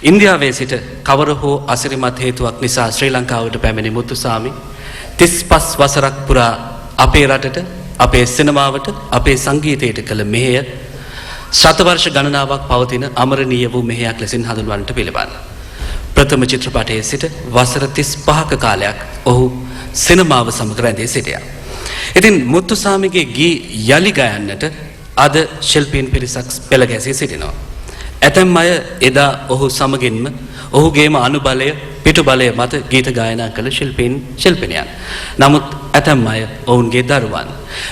ඉන්දියාවේ සිට කවර හෝ අසිරිමත් හේතුවක් නිසා ශ්‍රී ලංකාවට පැමිණි මුතුසාමි 35 වසරක් පුරා අපේ රටට, අපේ සිනමාවට, අපේ සංගීතයට කළ මෙහෙය ශතවර්ෂ ගණනාවක් පවතින අමරණීය වූ මෙහෙයක් ලෙසින් හඳුන්වන්නට පිළිබඳ. ප්‍රථම චිත්‍රපටයේ සිට වසර 35ක කාලයක් ඔහු සිනමාව සමග රැඳී සිටියා. ඉතින් මුතුසාමිගේ ගී යලි ගයන්නට අද ශිල්පීන් පිරිසක් පෙළ ගැසී සිටිනවා. ඇතැම් අය එදා ඔහු සමගින්ම ඔහුගේම අනුබලය පිටු බලය මත ගීත ගායනා කළ ශිල්පිනියන්. නමුත් ඇතැම් අය ඔවුන්ගේ දරුවන්.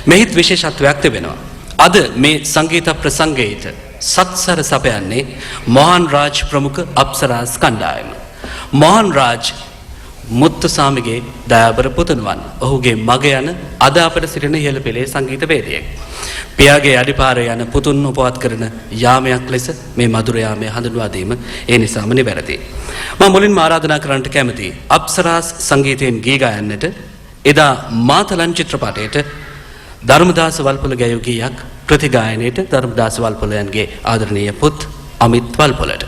මෙහිත් විශේෂත්වයක් තිබෙනවා. අද මේ සංගීත ප්‍රසංගයට සත්සර සපයන්නේ මොහන් රාජ් ප්‍රමුඛ අප්සරාස් කණ්ඩායම. මොහන් රාජ් මුත්තුසාමිගේ දයාබර පුතණුවන්. ඔහුගේ මග යන අද අපට සිටින ඉහළ පෙළේ සංගීත වේදිකයෙක්. පියාගේ අඩිපාරේ යන පුතුන් උපවත් කරන යාමයක් ලෙස මේ මధుර යාමය හඳුන්වා දීම ඒ නිසාම නිවැරදි. මම මුලින්ම ආරාධනා කරන්නට කැමතියි අප්සරාස් සංගීතයෙන් ගී ගයන්නට එදා මාතලන් චිත්‍රපටයේට ධර්මදාස වල්පොල ගැයූ ගීයක් ප්‍රතිගායනයේට ධර්මදාස වල්පොලයන්ගේ ආදරණීය පුත් අමිත් වල්පොලට.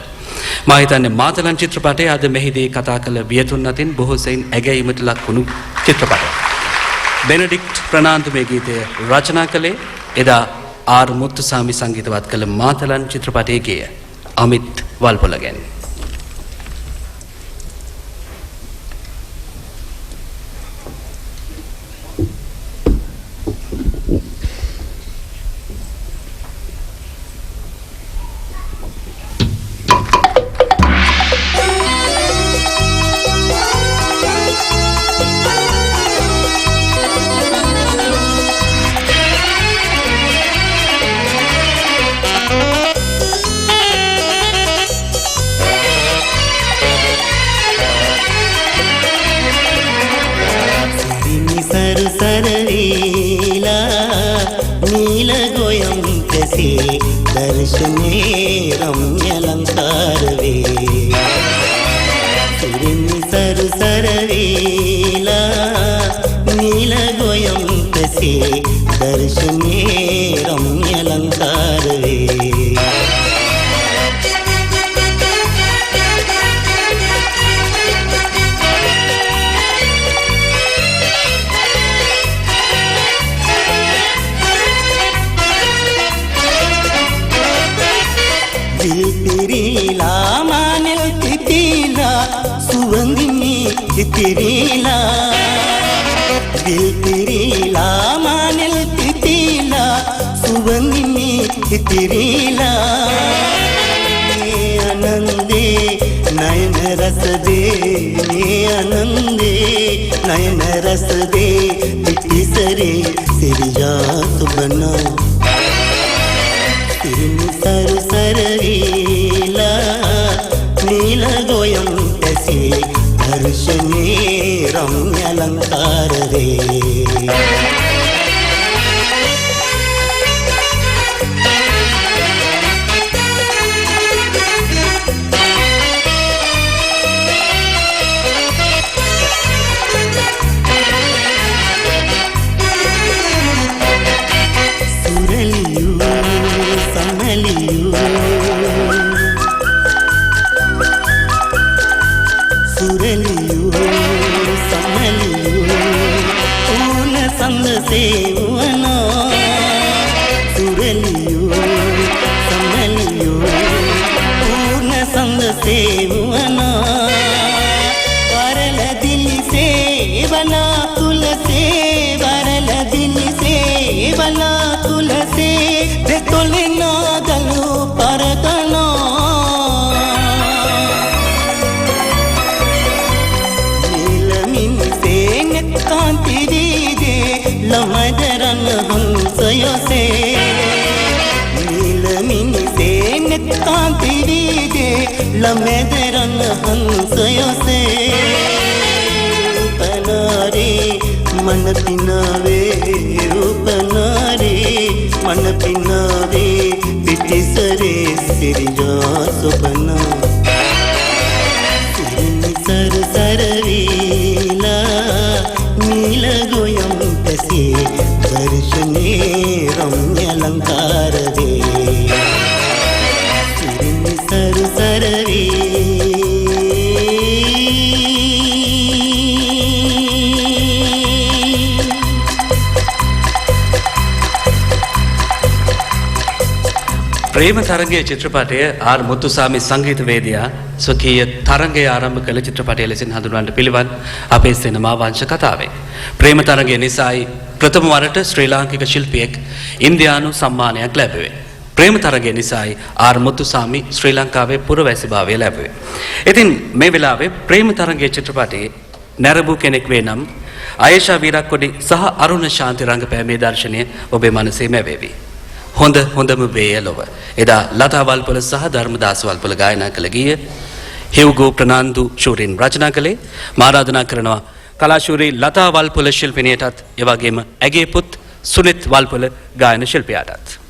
මා හිතන්නේ මාතලන් චිත්‍රපටයේ අද මෙහිදී කතා කළ වියතුන් අතින් බොහෝ සෙයින් ඇගයීමට ලක් වුණු චිත්‍රපටයක්. බෙනඩික්ට් ප්‍රනාන්දු මේ ගීතය රචනා කළේ එදා ආර් මුත්තුසාමි සංගීතවත් කළ මාතලන් චිත්‍රපටයේ ගීය අමිත් වල්පොල ගැන. Sar sar ප්‍රේම තරංගයේ චිත්‍රපටය ආර් මුතුසාමි සංගීතවේදියා ස්වකීය තරංගය ආරම්භ කළ චිත්‍රපටය ලෙසින් හඳුන්වන්නට පිළිවන් අපේ සිනමා වංශ කතාවේ. ප්‍රේම තරංගය නිසායි ප්‍රථම වරට ශ්‍රී ලාංකික ශිල්පියෙක් ඉන්දියානු සම්මානයක් ලැබුවේ. ප්‍රේම තරංගය නිසායි ආර් මුතුසාමි ශ්‍රී ලංකාවේ පුරවැසිභාවය ලැබුවේ. ඉතින් මේ වෙලාවේ ප්‍රේම තරංගයේ චිත්‍රපටයේ නැරඹූ කෙනෙක් වේ නම් ආයේෂා වීරක්කොඩි සහ අරුණ ශාන්ති රංගපෑමේ දර්ශනය ඔබේ මනසේ මැවේවි. හොඳම වේය ලොව. එදා ලතා වල්පොල සහ ධර්මදාස වල්පොල ගායනා කළ ගීය හිව්ගෝ ප්‍රනාන්දු ශූරින් රචනා කළේ. මා ආරාධනා කරනවා කලාශූරී ලතා වල්පොල ශිල්පිනියටත් එවැගේම ඇගේ පුත් සුනිත් වල්පොල ගායන ශිල්පියාටත්.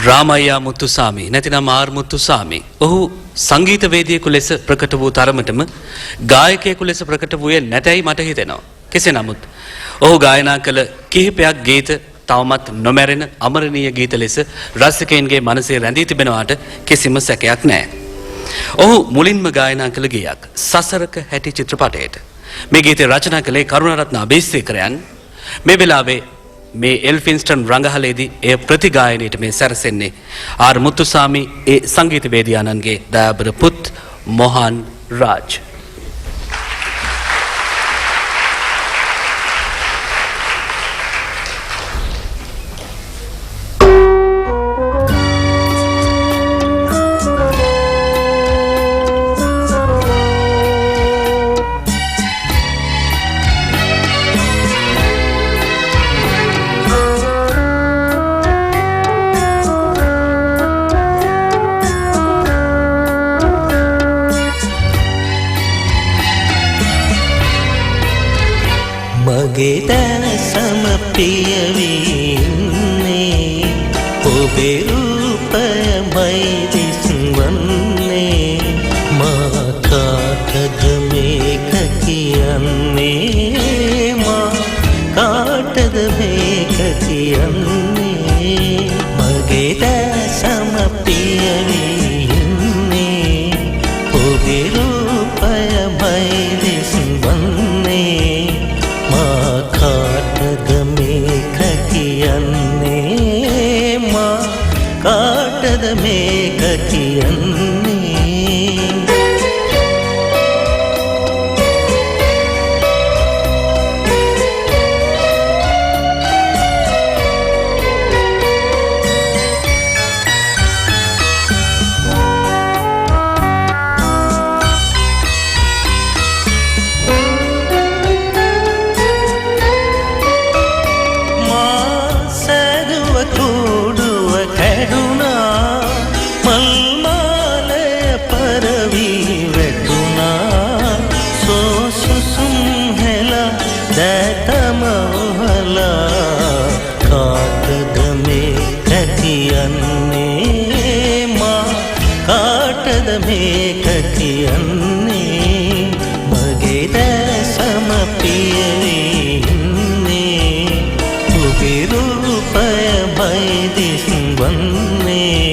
රාමයියා මුතුසාමි නැතිනම් ආර් මුතුසාමි. ඔහු සංගීතවේදියෙකු ලෙස ප්‍රකට වූ තරමටම ගායකයෙකු ලෙස ප්‍රකට වූයේ නැතැයි මට හිතෙනවා. කෙසේ නමුත් ඔහු ගායනා කළ කිහිපයක් ගීත තවමත් නොමැරෙන අමරණීය ගීත ලෙස රසිකයන්ගේ මනසේ රැඳී තිබෙනවාට කිසිම සැකයක් නැහැ. ඔහු මුලින්ම ගායනා කළ ගීයක් සසරක හැටි චිත්‍රපටයට. මේ ගීතය රචනා කළේ කරුණාරත්න අබේසේකරයන්. මේ වෙලාවේ මේ එල්ෆින්ස්ටන් රංගහලේදී එය ප්‍රතිගායනයට මේ සැරසෙන්නේ ආර් මුතුසාමි ඒ සංගීතවේදියාණන්ගේ දයාබර පුත් මොහන් රාජ්. මගේ දැසම පියවීන්නේ ඔබේ රූපයමයි දිස්වන්නේ මා කාටද මේක කියන්නේ මා කාටද මේක කියන්නේ මගේ දැසම පියවීන්නේ ඔබේ රූපයමයි දිස්වන්නේ මා කාටද මේක කියන්නේ මා කාටද මේක කියන්නේ මේක කියන්නේ මගේ දැසම පියවීන්නේ ඔබේ රූපයමයි දිස්වන්නේ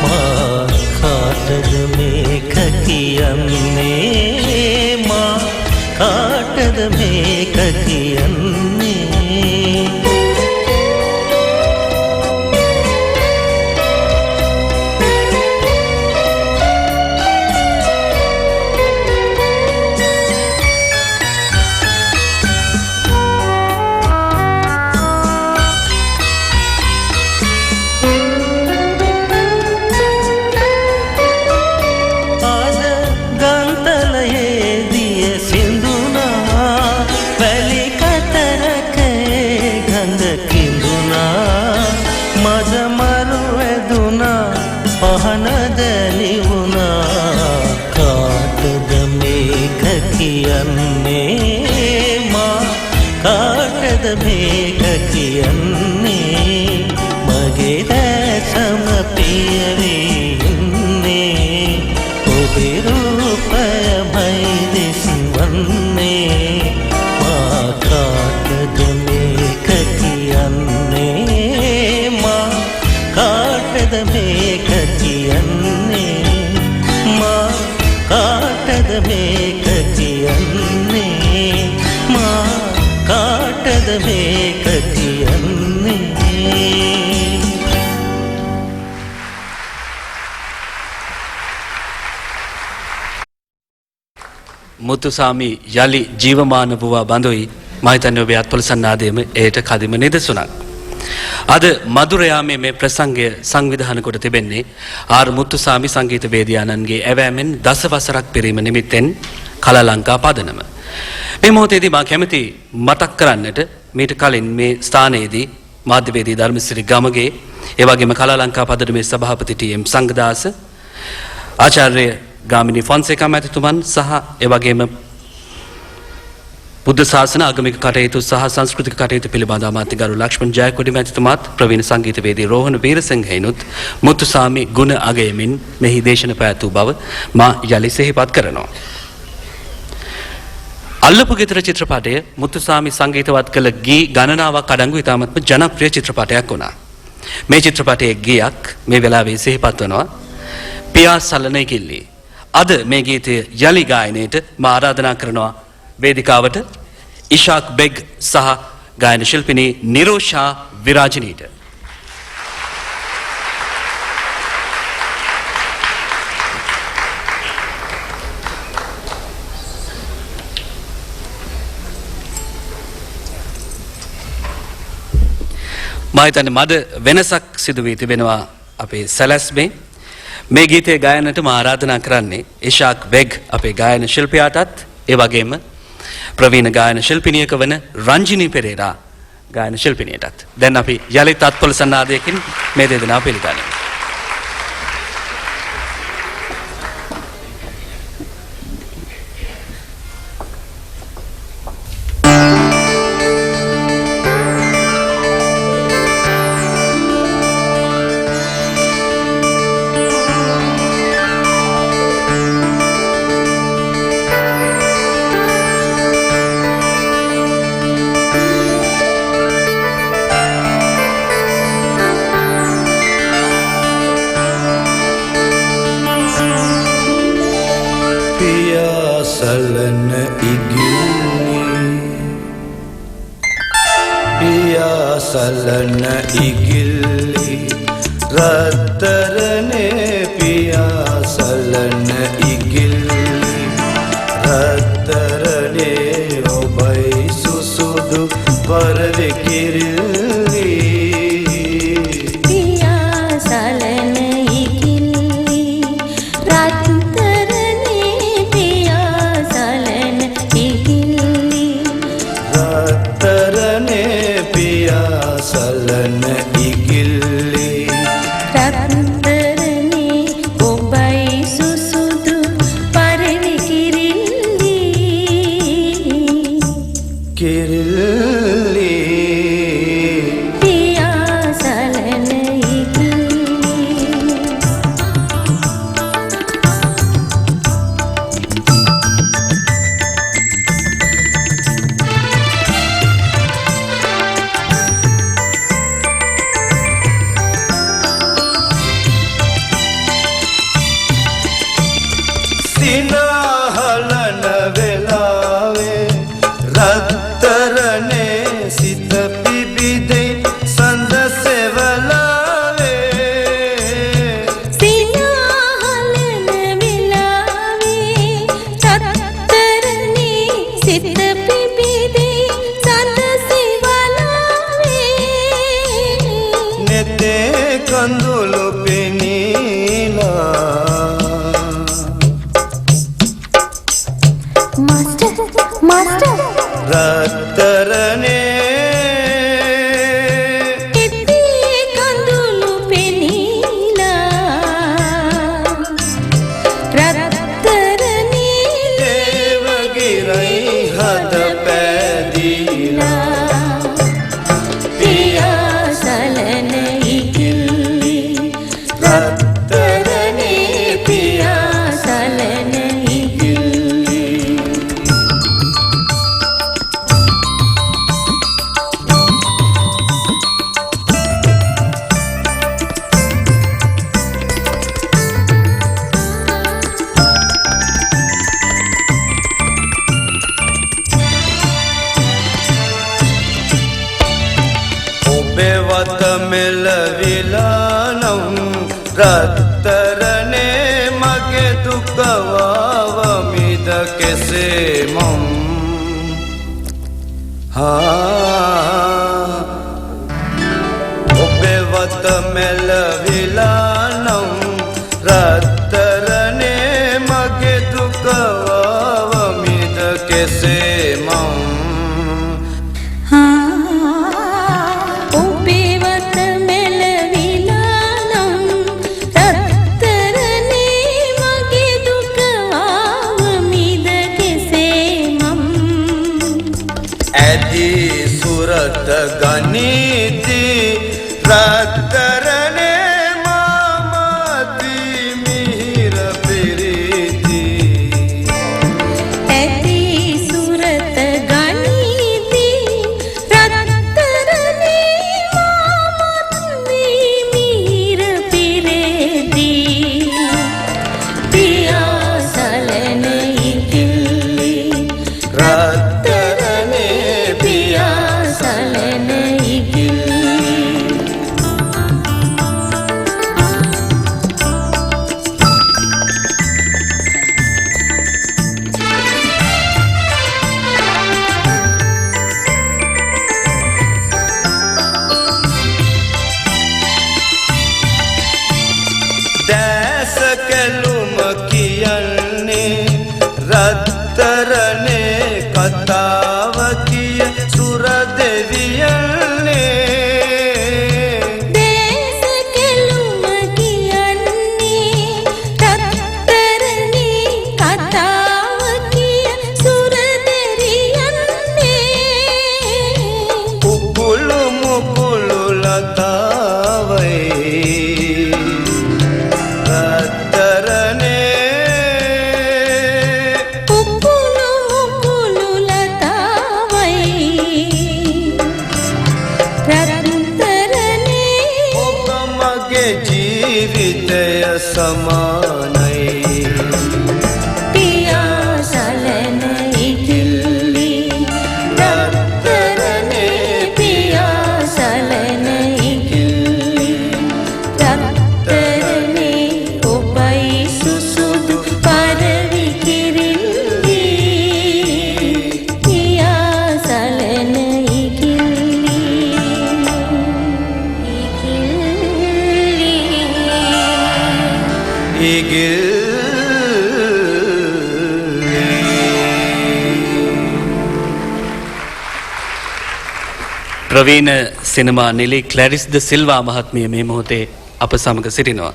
මා කාටද මේක කියන්නේ මා කාටද මේක කියන්නේ මේක කියන්නේ මගේ දැසම පියවීන්නේ ඔබේ රූපයමයි දිස්වන්නේ මා කාටද මේක කියන්නේ මා කාටද මේක කියන්නේ මා කාටද මේක කියන්නේ මා කාටද මේක කියන්නේ මුතුසාමි යලි ජීවමාන වූවා බඳුයි මම හිතන්නේ ඔබේ අත්පොළ සන්නාදයේම ඒට කදිම නිදසුණක්. අද මధుරයාමේ මේ ප්‍රසංගය සංවිධානය කොට තිබෙන්නේ ආර් මුතුසාමි සංගීත වේදිකානන්ගේ ඇවෑමෙන් දසවසරක් පිරීම නිමිත්තෙන් කලලංකා පදනම. මේ මොහොතේදී මා කැමති මතක් කරන්නට මීට කලින් මේ ස්ථානයේදී මාධ්‍යවේදී ධර්මසිරි ගමගේ ඒ වගේම කලාලංකා පදනමේ සභාපති ටී.එම්. සංගදාස ආචාර්ය ගාමිණී ෆොන්සේකා මැතිතුමන් සහ ඒ වගේම බුද්ධ ශාසන ආගමික කටයුතු සහ සංස්කෘතික කටයුතු පිළිබඳ අමාත්‍යගරු ලක්ෂ්මන් ජයකොඩි මැතිතුමාත් ප්‍රවීණ සංගීතවේදී රෝහණ වීරසිංහයිනුත් මුතුසාමි ගුණ අගයමින් මෙහි දේශන පැවැත්වූ බව මා යලි සිහිපත් කරනවා. අල්ලපු ගෙදර චිත්‍රපටය මුතුසාමි සංගීතවත් කළ ගී ගණනාවක් අඩංගු ඉතාමත්ම ජනප්‍රිය චිත්‍රපටයක් වුණා. මේ චිත්‍රපටයේ ගීයක් මේ වෙලාවේ සිහිපත් වනවා පියා සලනේ කිල්ලී. අද මේ ගීතය යලි ගායනයට මා ආරාධනා කරනවා වේදිකාවට ඉෂාක් බෙග් සහ ගායන ශිල්පිනී නිරෝෂා විරාජනීට. මා හිතන්නේ මද වෙනසක් සිදු වී තිබෙනවා අපේ සැලැස්මේ. මේ ගීතය ගායනට මා ආරාධනා කරන්නේ ඉෂාක් බෙග් අපේ ගායන ශිල්පියාටත් ඒ වගේම ප්‍රවීණ ගායන ශිල්පිනියක වන රංජිනී පෙරේරා ගායන ශිල්පිනියටත්. දැන් අපි යලිත් අත්පොළ සන්නාදයකින් මේ දෙදෙනා පිළිගනිමු. සලන ඉගිල්ලි පියා සලන ඉගිල්ලි රත්තරනේ පියා සලන ඉගිල්ලි රත්තරනේ ඔබයි සුසුදු පරවි කිරිල්ලි පියා සලන ඉගිල්ලි රත්තරනේ පියා සලන ඉගිල්ලි රත්තරනේ පියා සලන ඉගිල්ලි රත්තරනේ ඔබයි සුසුදු පරවි කිරිල්ලි කිරිල්ලි පියා සලන ඉගිල්ලි සිනහලන වෙලාවේ රත්තරනේ සිත පිබිදෙයි සඳ සෙවලාවේ සිනහලන වෙලාවේ රත්තරනේ සිත පිබිදෙයි සඳ සෙවලාවේ නෙතේ කඳුළු පෙනීලා මාස්ටර් රත්තරනේ එතේ කඳුළු පෙනීලා රත්තරනේ දේවගිරයි හද පැදීලා පියා සලන ඉගිල්ලි රත්තරනේ පියා සලන ඉගිල්ලි ඔබේ වත මෙලවිලා නම් රත්තරනේ මගේ දුක වාවමිද කෙසේ මම් ඔබේ වත මෙලවිලා නම් රත්තරනේ මගේ දුක වාවමිද කෙසේ මම් ඔබේ වත මෙලවිලා නම් රත්තරනේ මගේ දුක ආවමිද කෙසේ මම් ඇදී සුරත ගනීති රත්තරනේ මාමති මිහිර පිරිති ඇති සුරත ගනීති රත්තරනේ මාමත්වි මිහිර පිරේදී පියා සලන ඉගිල්ලි රත්තරනේ පියා සලන ඉගිල්ලි දැස කැලුම කියන්නේ රත්තරනේ කතාව කිය සුර දෙවියන්නේ දේශ කෙළුම කියන්නේ රත්තරනේ කතාව කිය සුර දෙවියන්නේ උකුළු මුකුළු ලතාවයි රත්තරනේ උකුළු මුකුළු ලතාවයි රත්තරනේ ඔබ මගේ ජීවිතය සමානයි පියා සලන ප්‍රවීණ සිනමා නිලී ක්ලැරිස් ද සිල්වා මහත්මිය මේ මොහොතේ අප සමග සිටිනවා.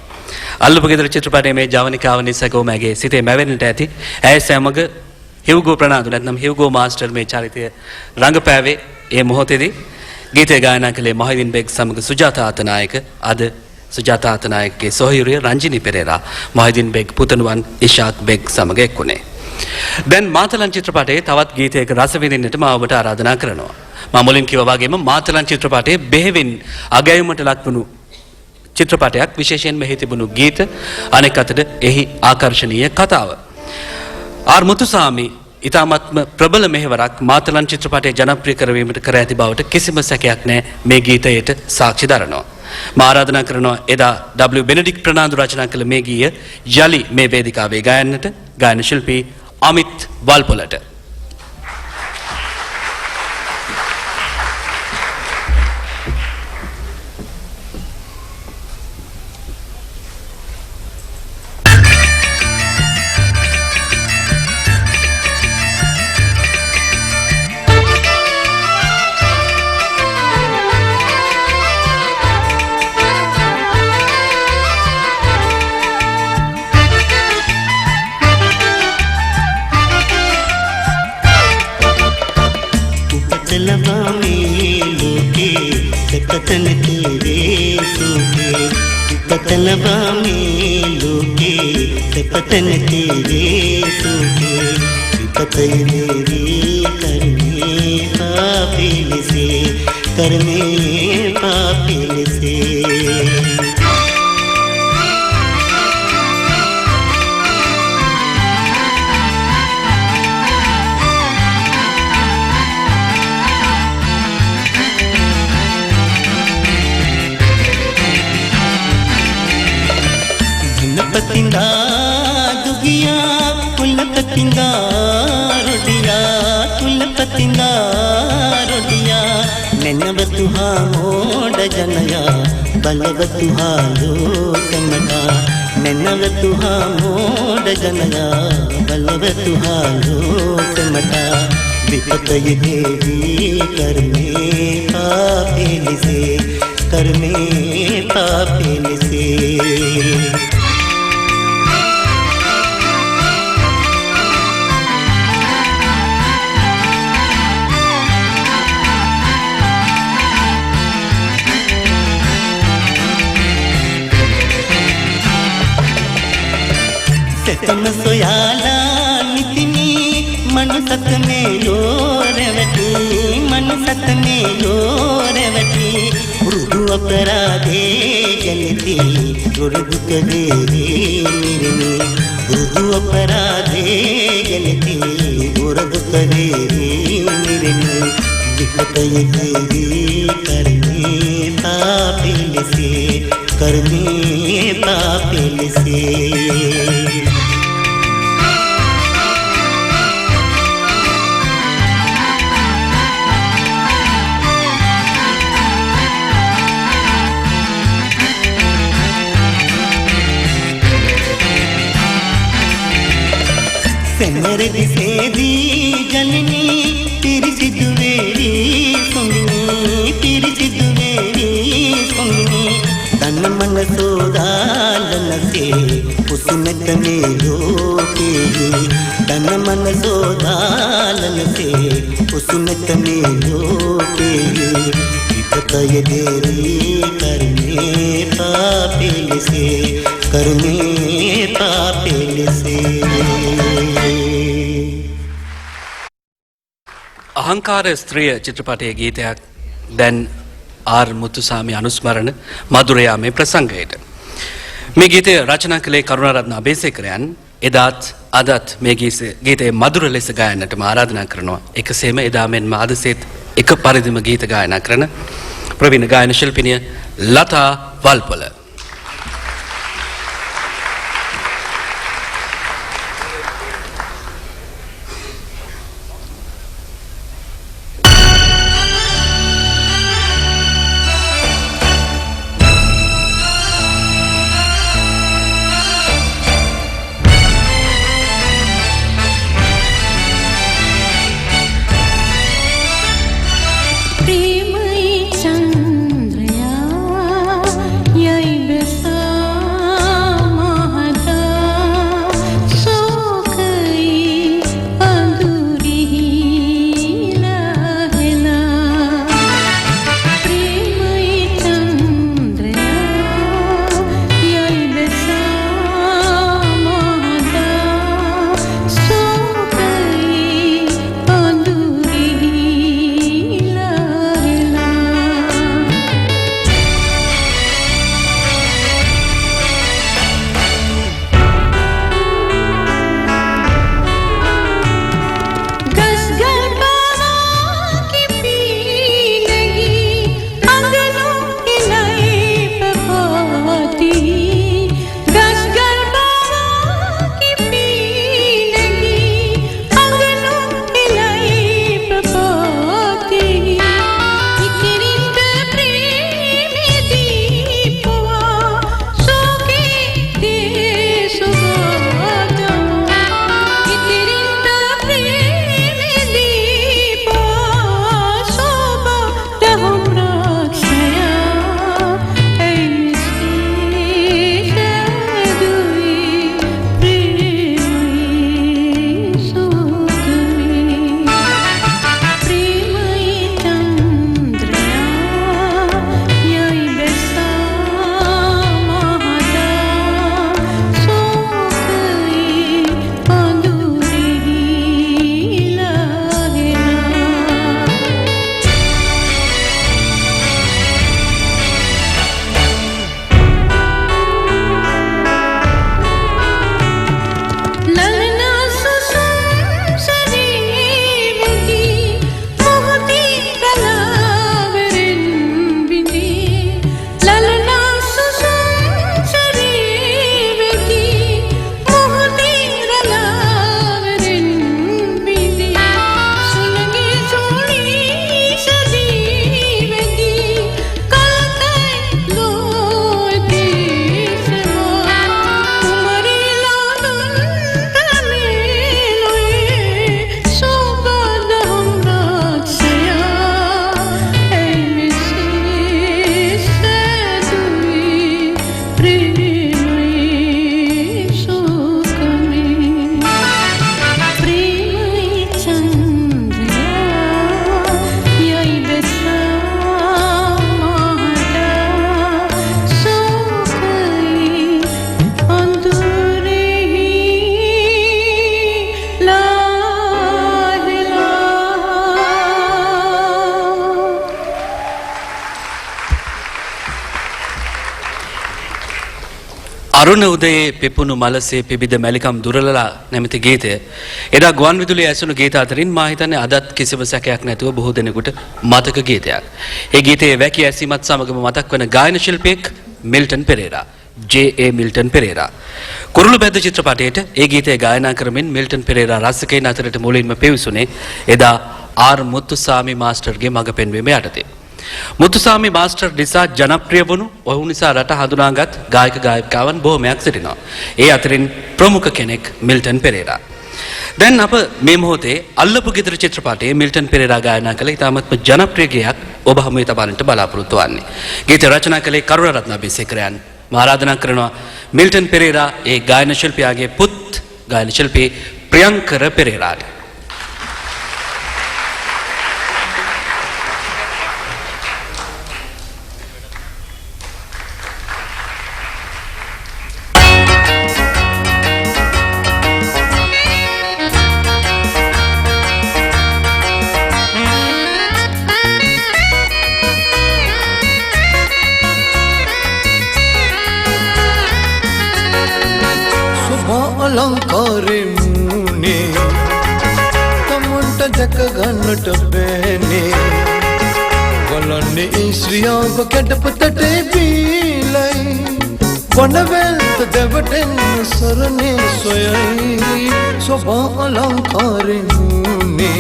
අල්ලපු ගෙදර චිත්‍රපටයේ මේ ජවනිකාව නිසගෝ මගේ සිතේ මැවෙන්නට ඇති. ඇය සමග හිව්ගෝ ප්‍රනාන්දු නැත්නම් හිව්ගෝ මාස්ටර් මේ චරිතය රංගපෑවේ ඒ මොහොතේදී ගීතය ගායනා කළේ මොහිදින් බෙග් සමග සුජාතා අතනායක. අද සුජාතා අතනායකගේ සොහොයුරිය රංජිනී පෙරේරා මොහිදින් බෙග් පුතණුවන් ඉෂාක් බෙග් සමග එක්වුණේ. දැන් මාතලන් චිත්‍රපටයේ තවත් ගීතයක රස විඳින්නට මම ඔබට ආරාධනා කරනවා. මම මුලින් කිව්වා වගේම මාතලන් චිත්‍රපටයේ බෙහෙවින් අගයුමට ලක්වුණු චිත්‍රපටයක්, විශේෂයෙන්ම මෙහි තිබුණු ගීත, අනෙක් අතට එහි ආකර්ශනීය කතාව. ආර් මුතුසාමි ඉතාමත්ම ප්‍රබල මෙහෙවරක් මාතලන් චිත්‍රපටයේ ජනප්‍රිය කරවීමට කර ඇති බවට කිසිම සැකයක් නැහැ. මේ ගීතයට සාක්ෂි දරනවා. මම ආරාධනා කරනවා එදා W බෙනඩික් ප්‍රනාන්දු රචනා කළ මේ ගීය යලි මේ වේදිකාවේ ගායන්නට ගායන ශිල්පී අමිත් වල්පොලට. पतन तेरे सूखे विपतय मेरी करने पापिल से करने पापिल से पतिंगा दुगिया कुल पतिंगा रोडिया कुल पतिंगा रोडिया नैनव तुहा मोड जनया बलव तुहा लोकमटा नैनव तुहा मोड जनया बलव तुहा लोकमटा विपतय देवी करने पापिल से करने पापिल से तम सोयाला नितिनी मन सत में यो रेवती मन सत में यो रेवती मृदु अपराधे जलती गुरु कदेरी निरनी मृदु अपराधे जलती गुरु कदेरी निरनी विपतय देवी करने पापिल से करने पापिल से सेमर दिसेदी जननी तेरी सिद्धुवेरी सोंगिनी तेरी सिद्धुवेरी सोंगिनी तन मन सोदालन से उसमें तने लोके तन मन सोदालन से उसमें तने लोके विपतय देवी करने पापिल से करने पापिल से අහංකාර ස්ත්‍රිය චිත්‍රපටයේ ගීතයක් දැන් ආර් මුතුසාමි අනුස්මරණ මధుරයා මේ ප්‍රසංගයට. මේ ගීතය රචනා කළේ කරුණාරත්න අබේසේකරයන්. එදාත් අදත් මේ ගීතයේ මధుර ලෙස ගායනට මා ආරාධනා කරනවා. එකසේම එදා මෙන්ම අදසෙත් එක පරිදිම ගීත ගායනා කරන ප්‍රවීණ ගායන ශිල්පිනිය ලතා වල්පොල. අරුණ උදයේ පෙපුණු මලසේ පිබිද මැලිකම් දුරලලා නැමැති ගීතය එදා ගුවන් විදුලියේ ඇසුණු ගීත අතරින් මා හිතන්නේ අදත් කිසිම සැකයක් නැතුව බොහෝ දෙනෙකුට මතක ගීතයක්. ඒ ගීතයේ වැකි ඇසීමත් සමගම මතක් වන ගායන ශිල්පියෙක් මිල්ටන් පෙරේරා. J.A. මිල්ටන් පෙරේරා. කුරුළු බැද්ද චිත්‍රපටයේට ඒ ගීතය ගායනා කරමින් මිල්ටන් පෙරේරා රසිකයින් අතරට මුලින්ම පෙවිසුනේ එදා ආර් මුත්තුසාමි මාස්ටර්ගේ මඟ පෙන්වීම යටතේ. මුත්තුසාමි මාස්ටර් නිසා ජනප්‍රිය වුණු ඔහු නිසා රට හඳුනාගත් ගායක ගායිකාවන් බොහොමයක් සිටිනවා. ඒ අතරින් ප්‍රමුඛ කෙනෙක් මිල්ටන් පෙරේරා. දැන් අප මේ මොහොතේ අල්ලපු ගෙදර චිත්‍රපටයේ මිල්ටන් පෙරේරා ගායනා කළ ඉතාමත්ම ජනප්‍රිය ගීයක් ඔබ හමුවේ තබන්නට බලාපොරොත්තු වෙන්නේ. ගීත රචනා කළේ කරුණරත්න අබේසේකරයන්. මා ආරාධනා කරනවා මිල්ටන් පෙරේරා ඒ ගායන ශිල්පියාගේ පුත් ගායන ශිල්පී ප්‍රියංකර පෙරේරාට. अलंकारे मुने तमुंट जक गन्नट बहने वलन्ने श्रियांग केटपतटे बीलाई वनवेल्त देवटेन सरने सोयई शोभा अलंकारे मुने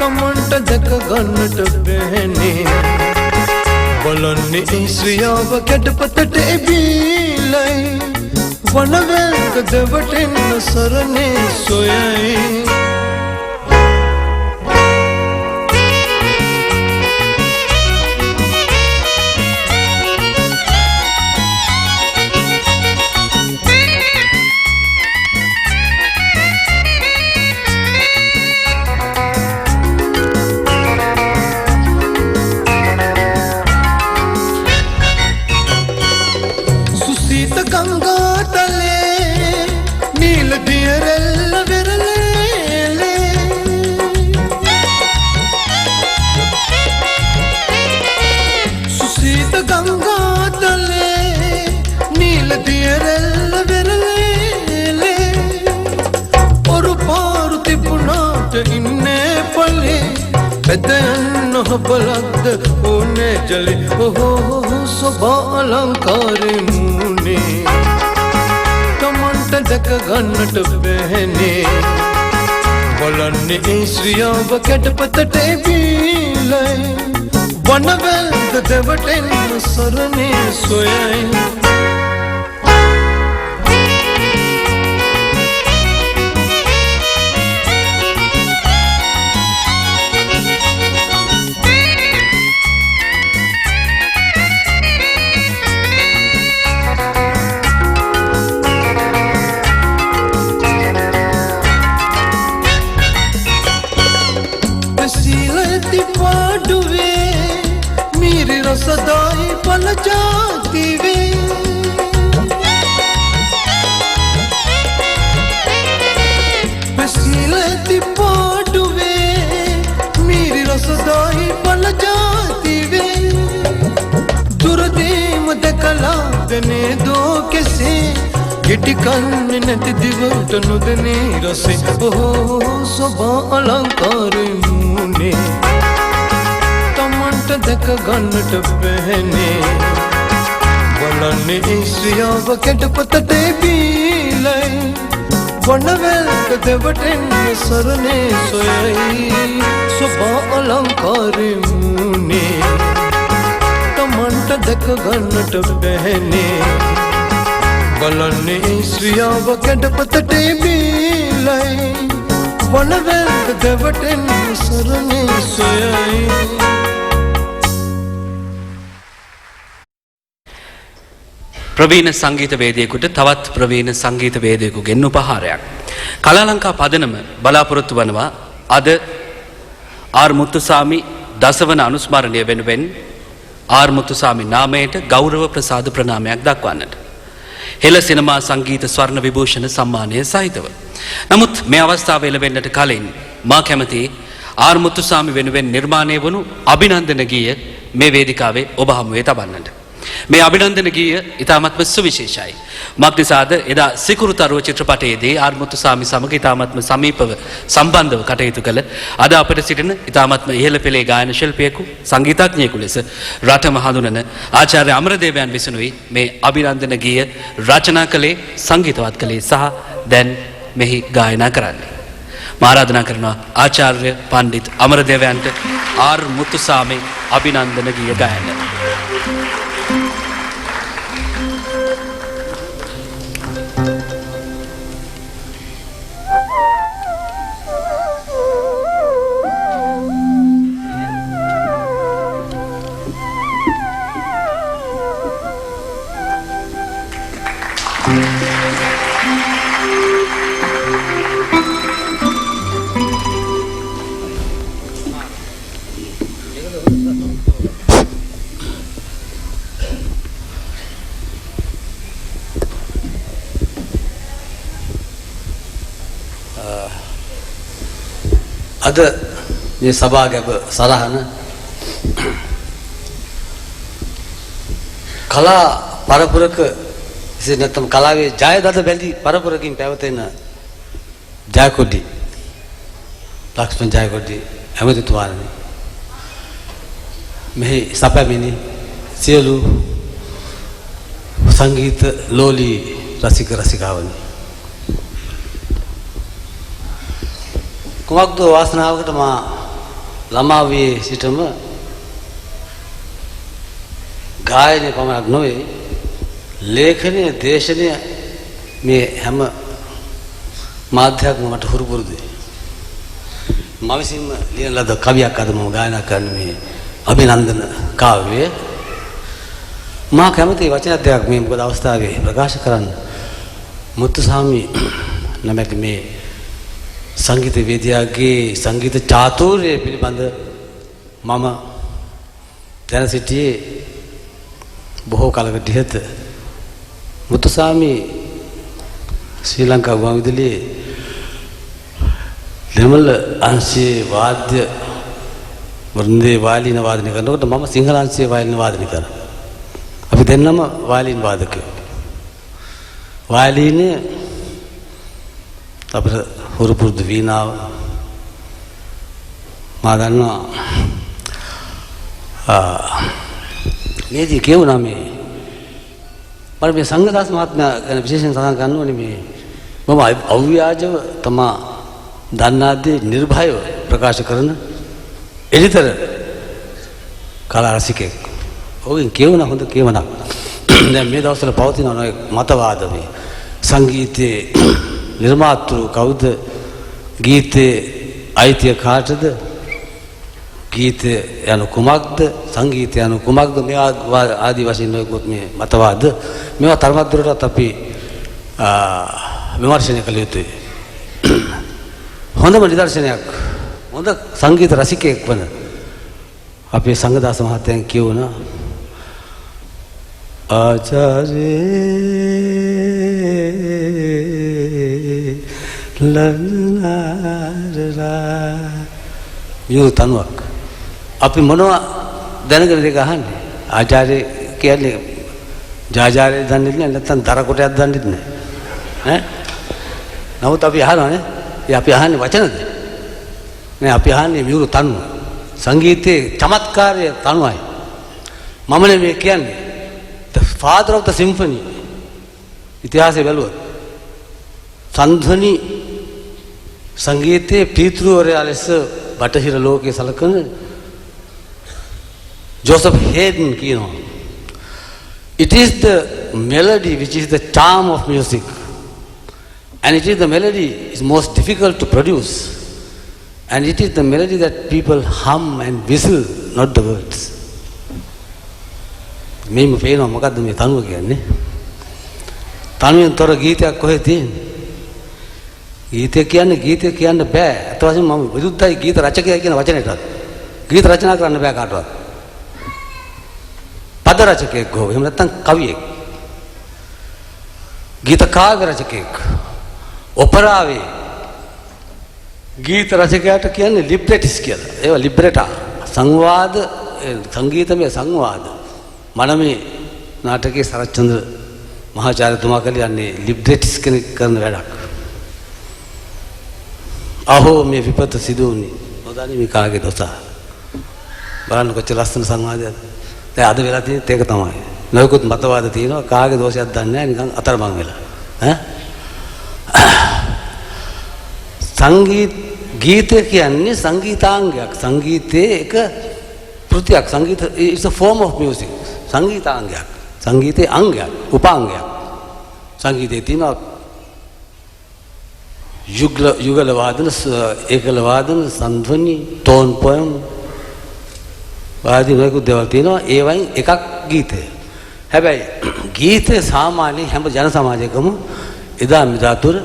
तमुंट जक गन्नट बहने वलन्ने श्रियांग केटपतटे बीलाई वनवेल्त देवटेन सरने सोयई सुसीत गंगा नील दियरल विरले सुसीत गंगा तले नील दियरल विरले और पार तिपुनाट इन्ने पले बेदन हबलद ओने जले ओहो शोभा अलंकारे मुने जक गन्नट बहने वलन्ने श्रियांग केटपतटे बीलाई वनवेल्त देवटेन सरने सोयई पाडुवे मेरी रसदाई पल जाती वे बसीलती पाडुवे मेरी रसदाई पल जाती वे दुर्देम दकला दने दो कैसे गिटी कन्न नति दिवट नुदने रसे ओहो शोभा अलंकार मुने दक गन्नट बहने वलन्ने श्रियांग केटपतटे बीलाई वनवेल्त देवटेन सरने सोयई शोभा अलंकारे मुने तमंट दक गन्नट बहने वलन्ने श्रियांग केटपतटे बीलाई वनवेल्त देवटेन सरने सोयई ප්‍රවීණ සංගීතවේදියෙකුට තවත් ප්‍රවීණ සංගීතවේදියෙකුගෙන් උපහාරයක්. කලාලංකා පදනම බලාපොරොත්තු වනවා අද ආර් මුත්තුසාමි දසවන අනුස්මරණය වෙනුවෙන් ආර් මුත්තුසාමි නාමයට ගෞරව ප්‍රසාද ප්‍රණාමයක් දක්වන්නට. හෙළ සිනමා සංගීත ස්වර්ණ විභූෂණ සම්මානය සහිතව. නමුත් මේ අවස්ථාව එළවෙන්නට කලින් මා කැමති ආර් මුත්තුසාමි වෙනුවෙන් නිර්මාණය වුණු අභිනන්දන ගීය මේ වේදිකාවේ ඔබ හමුවේ තබන්නට. මේ අභිනන්දන ගීය ඉතාමත්ම සුවිශේෂයි. මක්නිසාද එදා සිකුරුතරුව චිත්‍රපටයේදී ආර් මුතුසාමි සමග ඉතාමත්ම සමීපව සම්බන්ධව කටයුතු කළ අද අපට සිටින ඉතාමත්ම ඉහළ පෙළේ ගායන ශිල්පියෙකු සංගීතඥයෙකු ලෙස රටම හඳුනන ආචාර්ය අමරදේවයන් විසිනුයි මේ අභිනන්දන ගීය රචනා කළේ සංගීතවත් කළේ සහ දැන් මෙහි ගායනා කරන්නේ. ආරාධනා කරනවා ආචාර්ය පණ්ඩිත් අමරදේවයන්ට ආර් මුතුසාමි අභිනන්දන ගීය ගායන. අද මේ සභාගත සරහන කලා පරපුරක ඉතින් නැත්නම් කලාවේ ජයදත බැඳි පරපුරකින් පැවතෙන ජයකොඩි ලක්ෂ්මන් ජයකොඩි ඇමතිතුමාණනි මෙහි සැපැමිණි සියලු සංගීත ලෝලී රසික රසිකාවනි කුමක්ද වාසනාවකට මා ළමාවියේ සිටම ගායනය පමණක් නොවේ ලේඛනය දේශනය මේ හැම මාධ්‍යයක්ම මට හුරු පුරුදුයි. මම විසින්ම ලියන ලද කවියක් අද මම ගායනා කරන මේ අභිනන්දන කාව්‍යය මා කැමති වචන දෙකක් මේ මොකද අවස්ථාවේ ප්‍රකාශ කරන්න මුතුසාමි නැමැති මේ සංගීත වේදිකාවේ සංගීත චාතුර්යය පිළිබඳ මම දැන සිටියේ බොහෝ කලකට ඉහත මුතුසාමි ශ්‍රී ලංකා ගුවන්විදුලියේ දෙමළ අංශයේ වාද්‍ය වෘන්දේ වායලින වාදනය කරනකොට මම සිංහල අංශයේ වායලින වාදනය කරා. අපි දෙන්නම වායලින් වාදකයෝ. වායලිනේ අපිට හුරු පුරුදු වීණාව මා දන්නවා මේදී කියුණා මේ මම මේ සංගදාස මහත්මයා ගැන විශේෂයෙන් සඳහන් කරන්න ඕනේ මේ මම අව්‍යාජව තමා දන්නාදී නිර්භයව ප්‍රකාශ කරන එලිතර කලා රසිකෙක්. ඔවුන් කියවන හොඳ කියවනක්. දැන් මේ දවස්වල පවතින මතවාද මේ සංගීතයේ නිර්මාතෘ කවුද ගීතයේ අයිතිය කාටද ගීතය යනු කුමක්ද සංගීතය යනු කුමක්ද මේ ආදී වශයෙන් නොයෙකුත් මේ මතවාද මේවා තරමක් දුරටත් අපි විමර්ශනය කළ යුතුයි. හොඳම නිදර්ශනයක් හොඳ සංගීත රසිකයෙක් වන අපේ සංගදාස මහත්තයන් කියවන ආචාර්ය ලන්නාරා යෝ තනුවක් අපි මොනවා දැනගෙන ඒක අහන්නේ ආචාර්ය කියන්නේ ජාජාරය දන්නේ නැහැ නැත්නම් දර කොටයක් දන්නේ නැහැ ඈ නමුත් අපි අහනවානේ අපි අහන්නේ වචනද නේ අපි අහන්නේ මියුරු තනුව සංගීතයේ චමත්කාරය තනුවයි මම නෙමෙයි කියන්නේ the father of the symphony ඉතිහාසය බැලුවොත් සන්ධනි සංගීතයේ පීතෘවරයා ලෙස බටහිර ලෝකයේ සලකන Joseph Haydn කියනවා it is the melody which is the charm of music and it is the melody is most difficult to produce and it is the melody that people hum and whistle not the words මේම පේනවා මොකද්ද මේ තනුව කියන්නේ තනුවෙන් තොර ගීතයක් කොහෙද තියෙන්නේ ගීතය කියන්න බෑ අත වශයෙන් මම විරුද්ධයි ගීත රචකයා කියන වචනයටත් ගීත රචනා කරන්න බෑ කාටවත් පද රචකයෙක් හෝ එහෙම නැත්නම් කවියෙක් ගීත කාව්‍ය රචකයෙක් ඔපරාවේ ගීත රචකයාට කියන්නේ ලිබ්‍රෙටිස් කියලා ඒවා ලිබ්‍රෙටා සංවාද සංගීතමය සංවාද මනමේ නාටකයේ සරච්චන්ද්‍ර මහාචාර්යතුමා කළේ අන්නේ ලිබ්රෙටිස් කෙනෙක් කරන වැඩක්. අහෝ මේ විපත සිදු වුණේ නොදන්නේ මේ කාගේ දොසද? බලන්න කොච්චර ලස්සන සංවාදයක්ද. දැන් අද වෙලා තියෙන්නේ ඒක තමයි. නොයෙකුත් මතවාද තියෙනවා කාගේ දෝෂයක්ද දන්නේ නැහැ නිකන් අතරමං වෙලා. ගීතය කියන්නේ සංගීතාංගයක්. සංගීතයේ එක ප්‍රතියක්. සංගීත is a form of music. සංගීතාංගයක්. සංගීතයේ අංගයක්, උපාංගයක්. සංගීතයේ තියෙනවා යුගල වාදන, ඒකල වාදන, සංධ්වනි, ටෝන් පොයම් වාදී නොයෙකුත් දේවල් තියෙනවා. ඒ වයින් එකක් ගීතය. හැබැයි ගීතය සාමාන්‍ය හැම ජන සමාජයකම එදා මෙදා තුර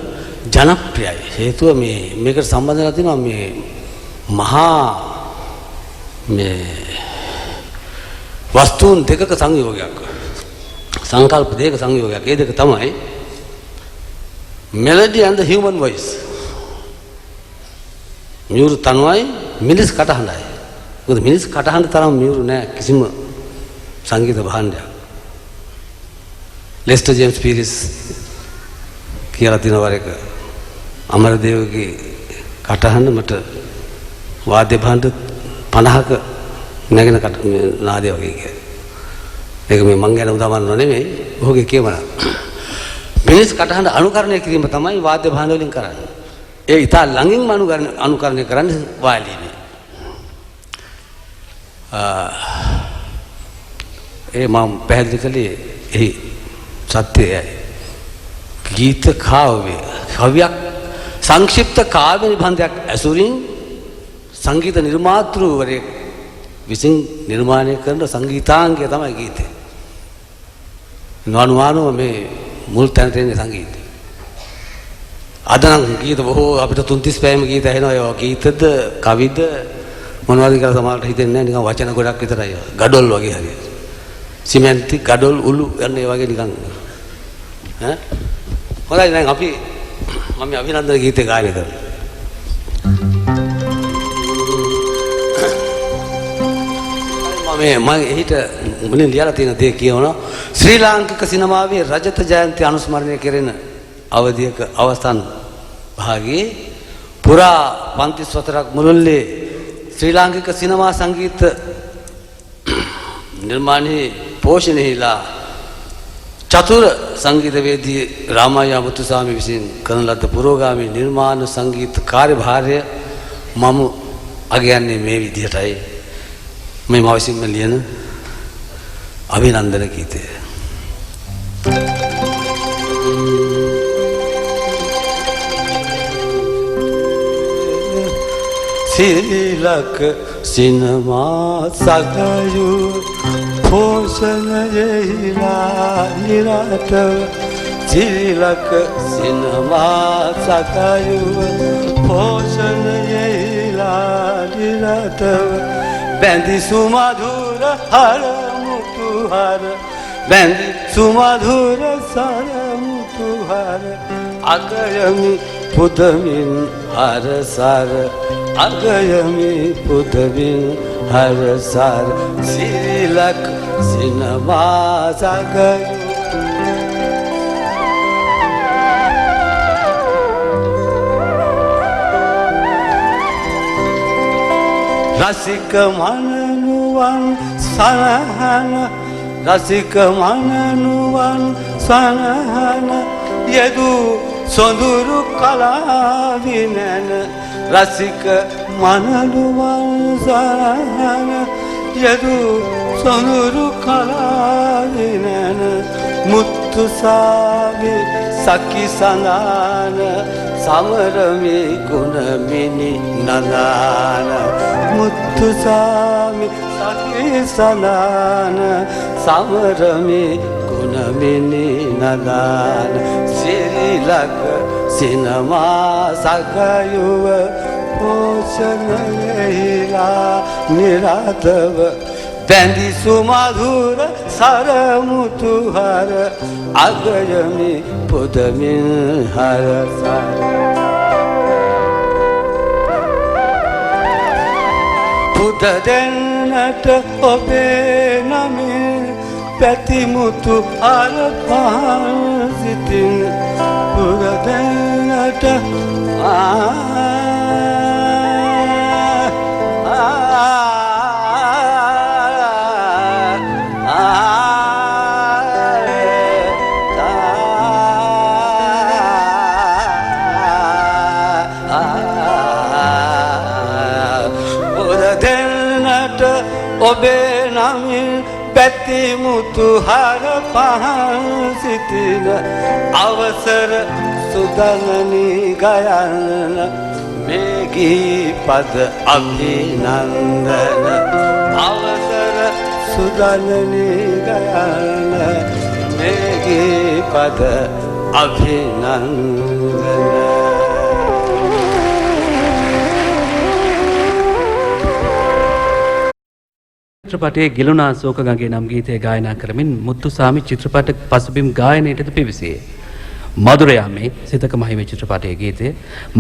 ජනප්‍රියයි. හේතුව මේකට සම්බන්ධ වෙලා තියෙනවා මේ මහා වස්තුන් දෙකක සංයෝගයක්. සංකල්ප දෙකක සංයෝගයක්. ඒ දෙක තමයි melody and the human voice. මියුරු තනුවයි මිනිස් කටහඬයි. මොකද මිනිස් කටහඬ තරම් මියුරු නෑ කිසිම සංගීත භාණ්ඩයක්. ලෙස්ටර් ජේම්ස් පීරිස් කියලා තියෙන වර එක අමරදේවගේ කටහඬ මට වාද්‍ය භාණ්ඩ 50ක නැගෙන නාදය වගේ කියලා. ඒක මේ මං ගැන උදාහරණ නෙමෙයි. ඔහුගේ කියමන. මිනිස් කටහඬ අනුකරණය කිරීම තමයි වාද්‍ය භාණ්ඩ වලින් කරන්නේ. ඒ ඉතා ළඟින්ම අනුකරණය කරන්නේ වායලිනේ. ඒ මම පැහැදිලි කළේ එහි සත්‍යයයි. ගීත කව්‍යයක් සංක්ෂිප්ත කාව්‍ය නිබන්ධයක් ඇසුරින් සංගීත නිර්මාතෘවරයෙක් විසින් නිර්මාණය කරන සංගීතාංගය තමයි ගීතය. නොඅනුමානව මේ මුල් තැනට එන්නේ සංගීතය. අද නම් ගීත බොහෝ අපිට 335ම ගීත ඇහෙනවා. ඒවා ගීතද කවිද මොනවද කියලා සමහරට හිතෙන්නේ නැහැ. නිකන් වචන ගොඩක් විතරයි. ගඩොල් වගේ හරියට. සිමෙන්ති ගඩොල් උළු යන ඒ වගේ නිකන් හොඳයි. දැන් අපි මම අභිනන්දන ගීතේ ගායනය කරනවා. මම එහිට මුලින් ලියලා තියෙන දේ කියවනවා. ශ්‍රී ලාංකික සිනමාවේ රජත ජයන්ති අනුස්මරණය කෙරෙන අවධියක අවසන් භාගයේ පුරා 54ක් මුළුල්ලේ ශ්‍රී ලාංකික සිනමා සංගීත නිර්මාණයේ පෝෂණයලා චතුර සංගීතවේදී රාමයා මුතුසාමි විසින් කරන ලද පුරෝගාමී නිර්මාණ සංගීත කාර්යභාරය මම අගයන්නේ මේ විදිහටයි. මේ මා විසින්ම ලියන අභිනන්දන ගීතය. සිරිලක සිනමා සගයු පෝෂණයෙහිලා නිරතව සිරිලක සිනමා සගයු පෝෂණයෙහිලා නිරතව බැඳි සුමధుර හර මුතු හර බැඳි සුමధుර සර මුතු හර අගයමි පුදමින් හර සර අගයමි පුදමින් හර සර සිරිලක සිනමා සගයු රසික මනනුවන් සනහන රසික මනනුවන් සනහන යදු සොඳුරු කලාවිනන රසික මනනුවන් සනහන යදු සොඳුරු කලාවිනන මුත්තුසාවි සකි සඳාන සමරමි ගුණමිනි නදාන මුත්තුසාමි සකි සඳාන සමරමි ගුණමිනි නදාන සිරිලක සිනමා සගයුව පෝෂණයෙහිලා නිරතව බැඳි සුමధుර සර මුතු හර අගයමි පුදමින් හර සර පුද දෙන්නට ඔබේ නමින් පැතිමුතු අර පහසිතින් පුරදැනට ඔබේ නමින් පැතිමුතු හර පහන් සිටින අවසර සුදනනී ගයන්න මේ ගීපද අභිනන්දන අවසර සුදනනී ගයන්න මේ ගීපද අභිනන්දන චිත්‍රපටයේ ගිලුනා ශෝක ගඟේ නම් ගීතය ගායනා කරමින් මුත්තුසාමි චිත්‍රපට පසුබිම් ගායනයටද පිවිසියේ. මధుරයාමේ සිතක මහිමේ චිත්‍රපටයේ ගීතය,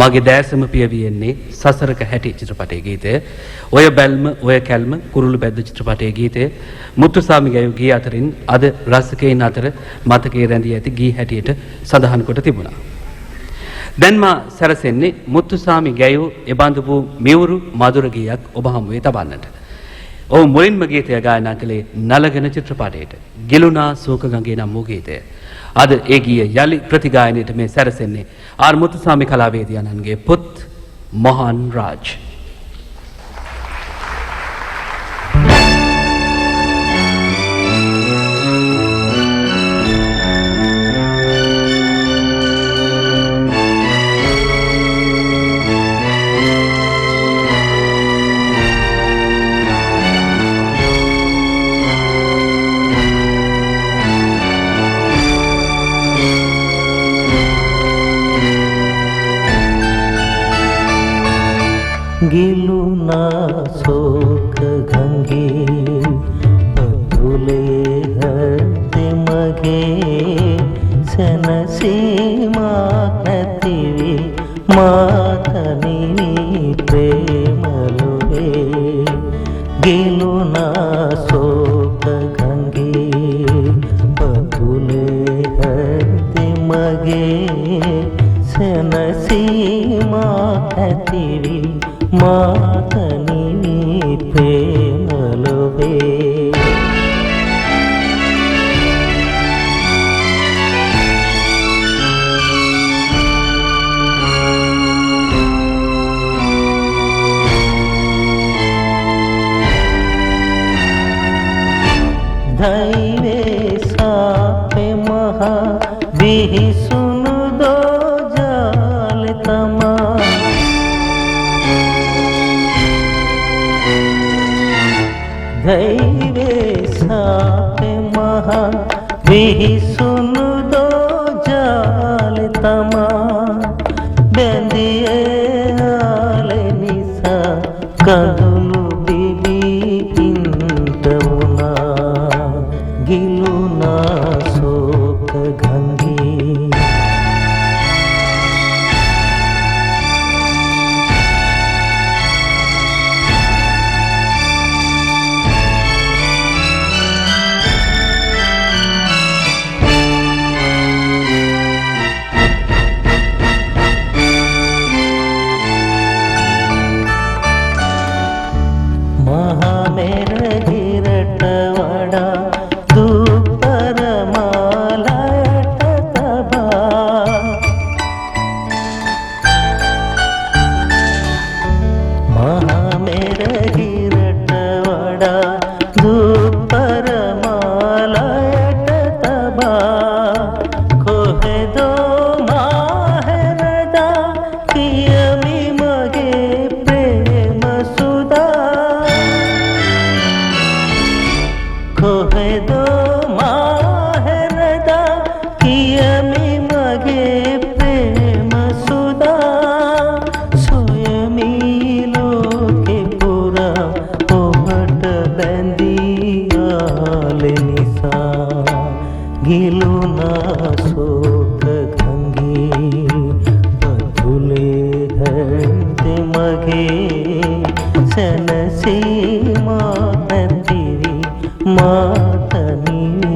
මගේ දැසම පියවියෙන්නේ සසරක හැටි චිත්‍රපටයේ ගීතය, ඔය බැල්ම ඔය කැල්ම කුරුළු බැද්ද චිත්‍රපටයේ ගීතය මුත්තුසාමි ගැයූ ගී අතරින් අද රසිකයින් අතර මතකයේ රැඳී ඇති ගී හැටියට සඳහන් කොට තිබුණා. දැන් මා සැරසෙන්නේ මුත්තුසාමි ගැයූ එබඳු වූ මියුරු මధుර ගීයක් ඔබ හමුවේ තබන්නට. ඔහු මුලින්ම ගීතය ගායනා කළේ නලගන චිත්‍රපටයට ගිලුනා ශෝක ගඟේ නම් වූ ගීතය. අද ඒ ගීය යලි ප්‍රතිගායනයට මේ සැරසෙන්නේ ආර් මුතුසාමි කලාවේදියාණන්ගේ පුත් මොහන් රාජ්. गिलुना शोक गंगे पतुले हते मगे सनसीमा नतिवि मातनी प्रेमलुवे गिलुना शोक गंगे पतुले हते मगे सनसीमा नतिवि मातनी प्रेमलुवे धैवे सापे महा बिहिसुन दो जाल तमा धैवे सापे महा बिहिसुन दो जाल तमा बेंदिए आले निसा कदुलु बिबी इंटमुना गिलुना शोक गंगे गिलुना शोक गंगे पतुले हते मगे सनसीमा नतिवि मातनी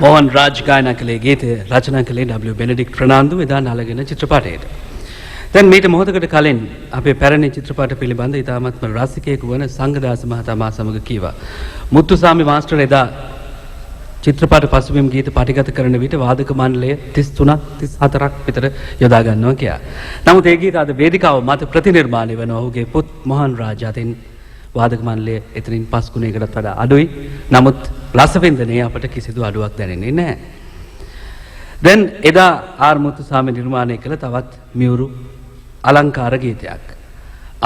මෝහන් රාජ් ගායනා කළේ ගීතය රචනා කළේ W බෙනඩික්ට් ප්‍රනාන්දු එදා නලගෙන චිත්‍රපටයට. දැන් මීට මොහොතකට කලින් අපේ පැරණි චිත්‍රපට පිළිබඳ ඉතාමත්ම රසිකයෙකු වන සංගදාස මහතා මා සමග කීවා. මුත්තුසාමි මාස්ටර් එදා චිත්‍රපට පසුබිම් ගීත පටිගත කරන විට වාදක මණ්ඩලය 33ක් 34ක් විතර යොදා ගන්නවා කියලා. නමුත් ඒ ගීත අද වේදිකාව මත ප්‍රතිනිර්මාණය වන ඔහුගේ පුත් මොහන් රාජ් අතින් වාදක මණ්ඩලය එතනින් 5 ගුණයකටත් වඩා අඩුයි. නමුත් රසවින්දනයේ අපට කිසිදු අඩුවක් දැනෙන්නේ නැහැ. දැන් එදා ආර් මුත්තුසාමි නිර්මාණය කළ තවත් මියුරු අලංකාර ගීතයක්.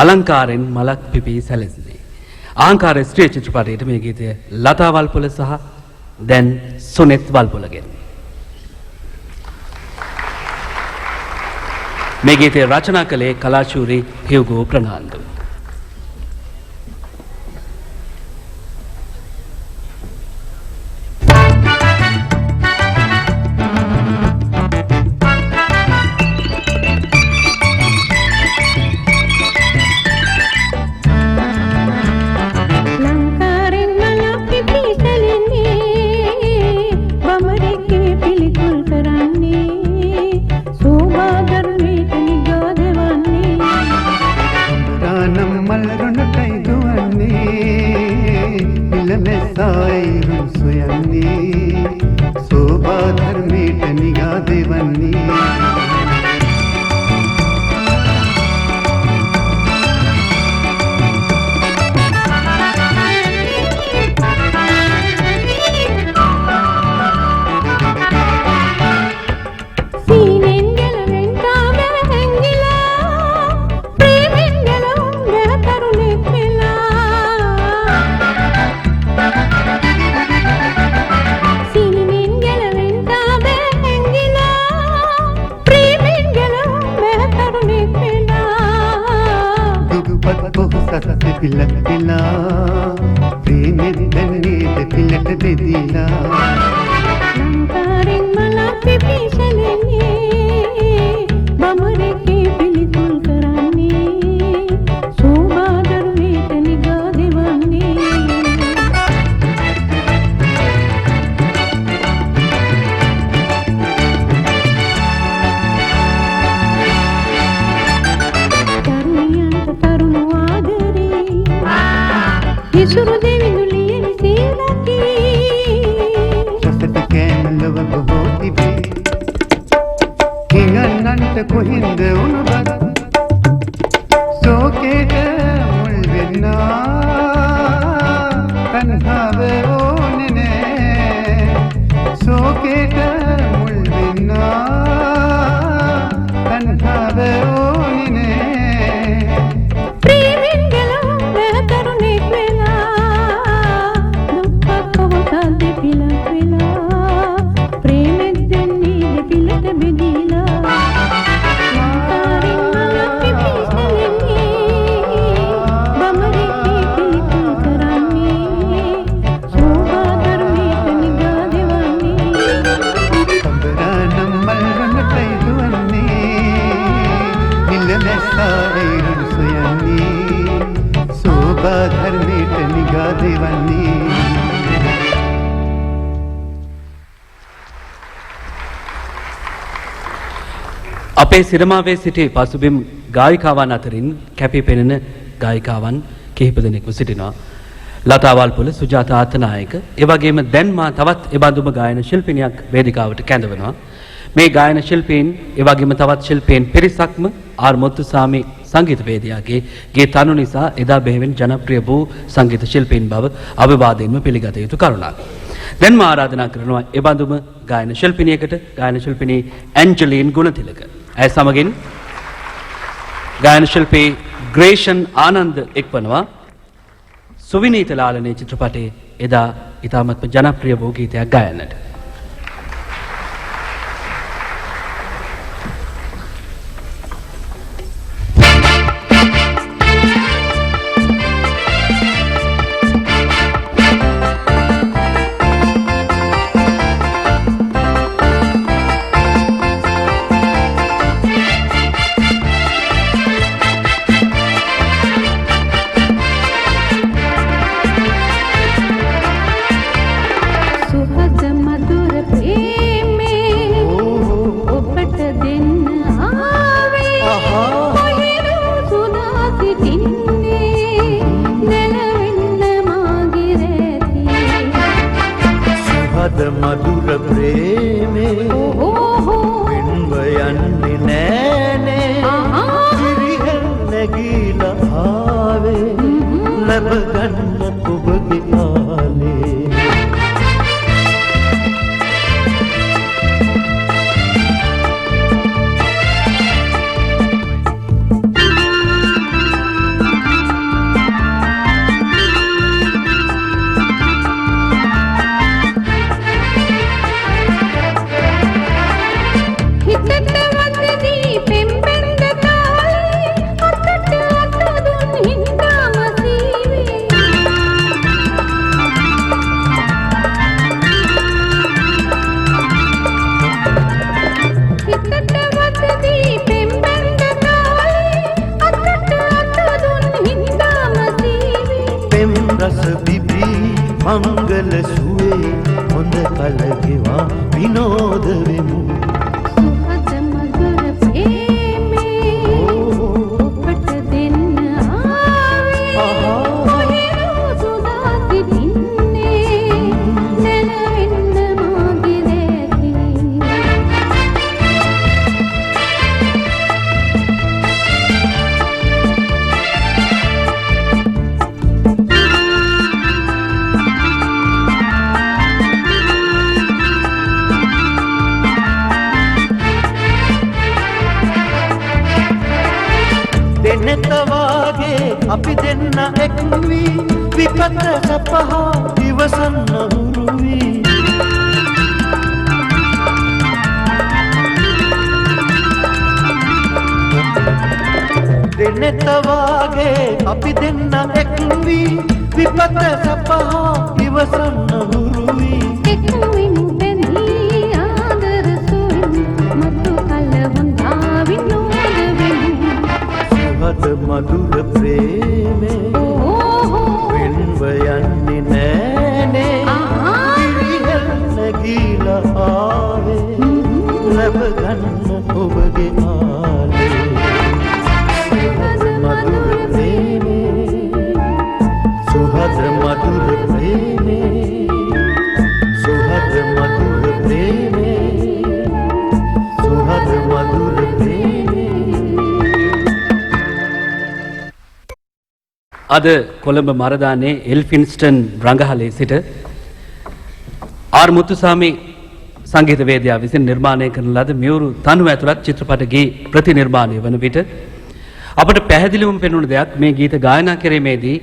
අලංකාරෙන් මලක් පිපී සැලසෙන්නේ. ආංකාර ස්ත්‍රී චිත්‍රපටයේ මේ ගීතය ලතා වල්පොල සහ දැන් සුනෙත් වල්පොලගෙන්. මේ ගීතය රචනා කළේ කලාශූරී හියුගෝ ප්‍රනාන්දු. අපේ සිනමාවේ සිටි පසුබිම් ගායිකාවන් අතරින් කැපී පෙනෙන ගායිකාවන් කිහිප දෙනෙකු සිටිනවා. ලතා වල්පොල, සුජාතා අත්තනායක, ඒ වගේම දැන් මා තවත් එබඳුම ගායන ශිල්පිනියක් වේදිකාවට කැඳවනවා. මේ ගායන ශිල්පීන් ඒ වගේම තවත් ශිල්පීන් පිරිසක්ම ආර් මුත්තුසාමි සංගීතවේදියාගේ ගේ තනු නිසා එදා බෙහෙවින් ජනප්‍රිය වූ සංගීත ශිල්පීන් බව අවිවාදයෙන්ම පිළිගත යුතු කරුණක්. දැන් මා ආරාධනා කරනවා එබඳුම ගායන ශිල්පිනියකට, ගායන ශිල්පිනී ඇන්ජලින් ගුණතිලක. ඇය සමගින් ගායන ශිල්පී ග්‍රේෂන් ආනන්ද එක්වනවා සුවිනීත ලාලනේ චිත්‍රපටයේ එදා ඉතාමත්ම ජනප්‍රිය වූ ගීතයක් ගායනට. सुहज मत සුහද මధుර ප්‍රේමේ වෙන්ව යන්නේ නෑනේ සිරිහෙන් නැගීලා ආවේ ලැබ ගන්න ඔබගේ කාලේ मंगल सुए मुंद कल गिवा विनोद विमु सुहद मधुर प्रेमे उपट दिन आवे ओहे रोजुदा की दिन्ने नैनविंद मागी देती දෙන්නතවාගේ අපි දෙන්න එක් වී විපත සපහා ඉවසන්න හුරු වී දෙන්නතවාගේ අපි දෙන්න එක් වී විපත සපහා ඉවසන්න හුරු වී එක් වින් බැඳී ආදර සුවින් මතු කල වුණා විනෝද වෙමු සුහද මధుර ප්‍රේමේ වෙන්ව යන්නේ නෑනේ පිරිහෙල් නැගීලා ආවේ ලැබ ගන්න ඔබගේ ආලේ සුහද මధుර ප්‍රේමේ සුහද මధుර ප්‍රේමේ සුහද මధుර ප්‍රේමේ සුහද මధుර ප්‍රේමේ අද කොළඹ මරදානේ එල්ෆින්ස්ටන් රංගහලේ සිට ආර් මුතුසාමි සංගීතවේදියා විසින් නිර්මාණය කරන ලද මියුරු තනුව ඇතුළත් චිත්‍රපට ගී ප්‍රතිනිර්මාණය වන විට අපට පැහැදිලිවම පෙනුණු දෙයක් මේ ගීත ගායනා කිරීමේදී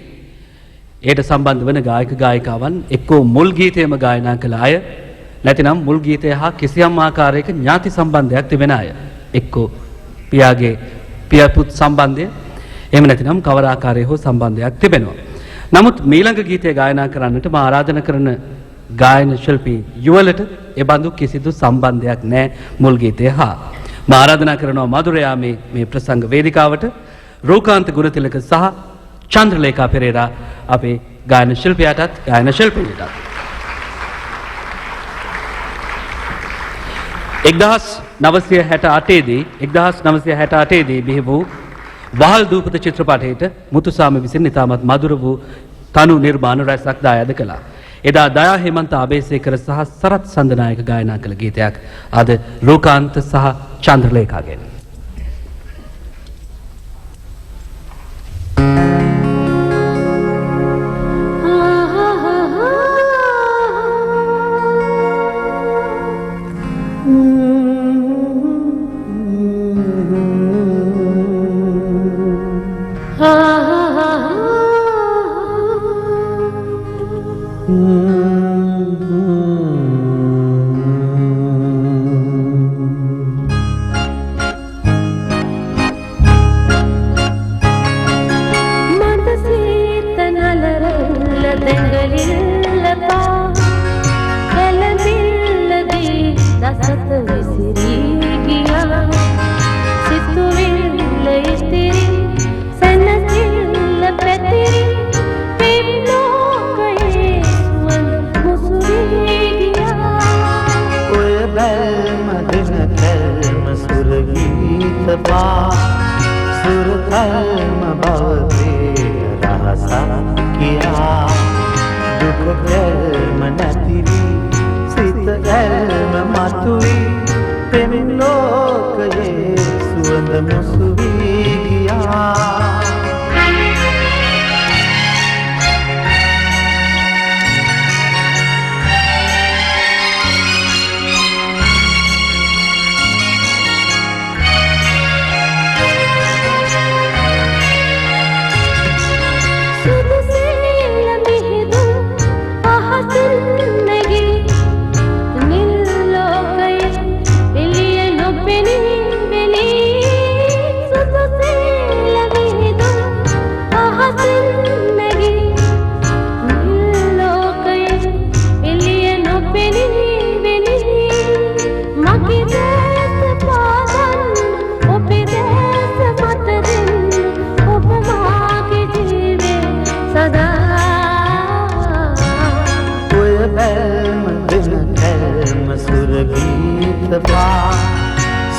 ඒට සම්බන්ධ වන ගායක ගායිකාවන් එක්කෝ මුල් ගීතයම ගායනා කළ අය නැතිනම් මුල් ගීතය හා කිසියම් ආකාරයක ඥාති සම්බන්ධයක් තිබෙන අය එක්කෝ පියාගේ පියපුත් සම්බන්ධය එහෙම නැතිනම් කවර ආකාරයේ හෝ සම්බන්ධයක් තිබෙනවා. නමුත් මීළඟ ගීතය ගායනා කරන්නට මා ආරාධනා කරන ගායන ශිල්පී යුවලට ඒ බඳු කිසිදු සම්බන්ධයක් නැහැ මුල් ගීතය හා. මා ආරාධනා කරනවා මధుරයා මේ ප්‍රසංග වේදිකාවට රෝකාන්ත ගුණතිලක සහ චන්ද්‍රලේඛා පෙරේරා අපේ ගායන ශිල්පියාටත් ගායන ශිල්පිනියටත් 1968 දී බිහි වූ වහල් දූපත චිත්‍රපටයේට මුතුසාමි විසින් ඉතාමත් මధుර වූ තනු නිර්මාණ රැසක් දායාද කළා. එදා දයා හේමන්ත ආබේසේකර සහ සරත් සඳනායක ගායනා කළ ගීතයක් අද ලෝකාන්ත සහ චන්ද්‍රලේඛාගෙන්. किया दुख प्रेम नतीरी බැල්ම මතුවී පෙම් ලෝකයේ සුවඳ මුසු වී ගියා.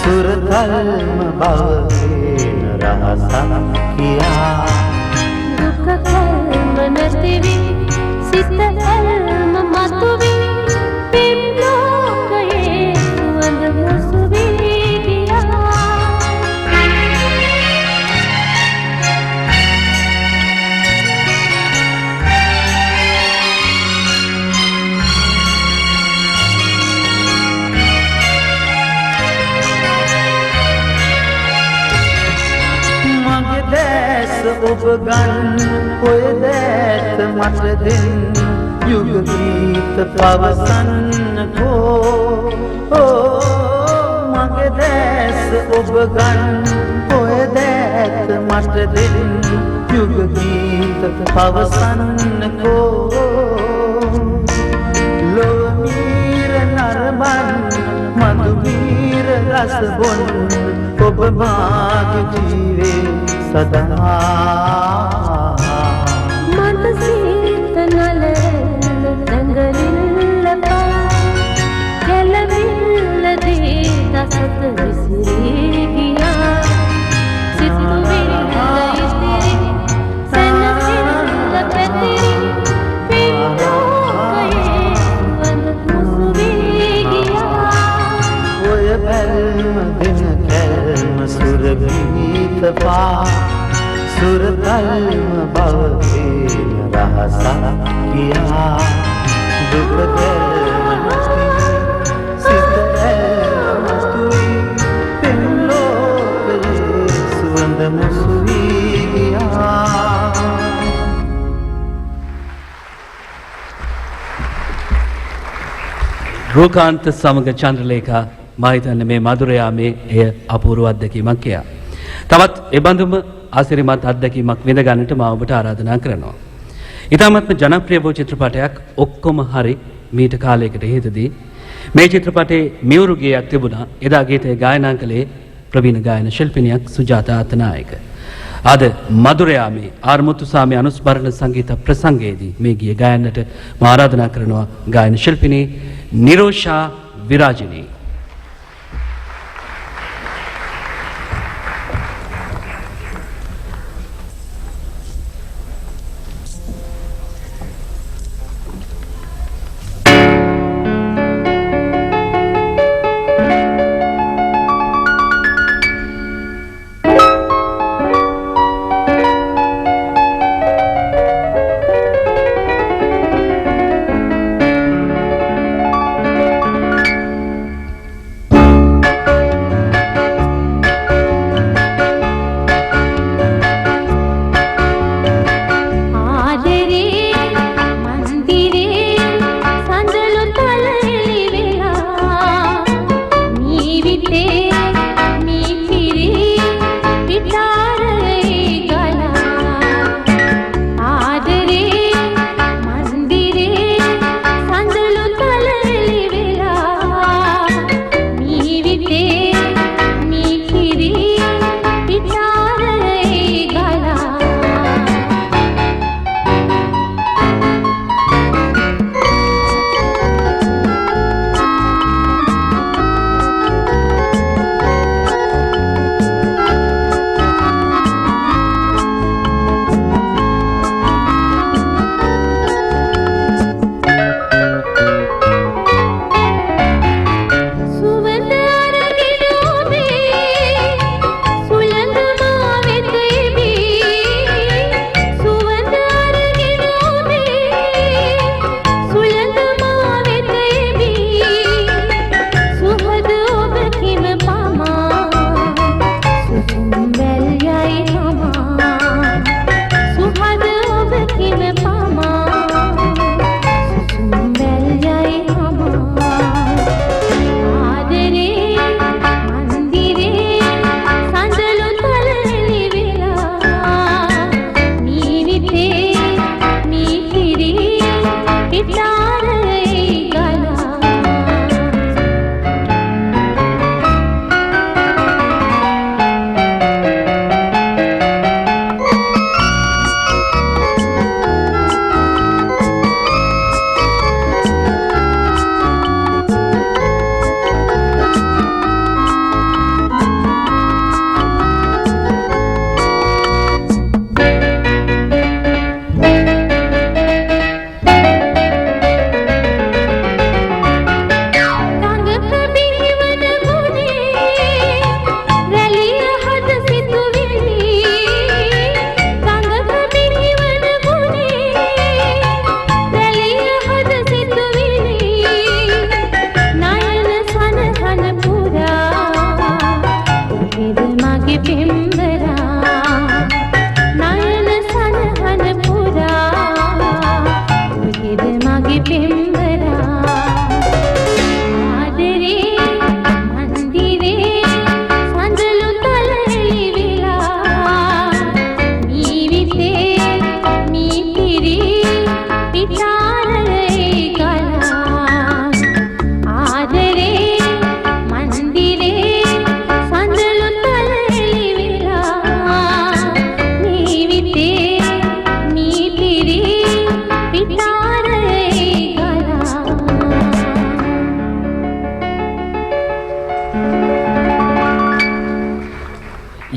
सुरधर्म भवतीन रहसा किया दुख कर्म नतिवी सित कर्म मतुवी पिम लोकये सुवंद मुसुवी गया. उपगन कोय देत मत दिन युग गीत पवसन को ओ मगे देश उपगन कोय देत मत दिन युग गीत पवसन को लोमीर नरबन मधुवीर रस बुन उब माग जीवे सदा मन सीत नल दंगलिल पा गलविल दीदा सत विसरी गया. सितु विल इस्तिरी सन सिंद पेतिरी पिम लोकये सुवंद मुसुवी गया. कोय बल्म दिन कर्म सुरभीत पा सुरधर्म भवतीन रहसा किया दुख कर्म नतिवी सित कर्म मस्तुवी पिम लोकये सुवंद मुसुवी गया. රෝකාන්ත සමග චන්ද්‍රලේඛා මා හිතන්නේ මේ මధుරයාමේ එය අපූර්ව අත්දැකීමක් කියා. තවත් එබඳුම ආසිරිමත් අත්දැකීමක් විඳ ගන්නට මා ඔබට ආරාධනා කරනවා. ඉතාමත්ම ජනප්‍රිය වූ චිත්‍රපටයක් ඔක්කොම හරි මීට කාලයකට ඉහතදී මේ චිත්‍රපටයේ මියුරු ගීයක් තිබුණා. එදා ගීතය ගායනා කළේ ප්‍රවීණ ගායන ශිල්පිනියක් සුජාතා අතනායක. අද මధుරයාමේ ආර් මුතුසාමි අනුස්මරණ සංගීත ප්‍රසංගයේදී මේ ගීය ගායන්නට මා ආරාධනා කරනවා ගායන ශිල්පිනී නිරෝෂා විරාජිනී.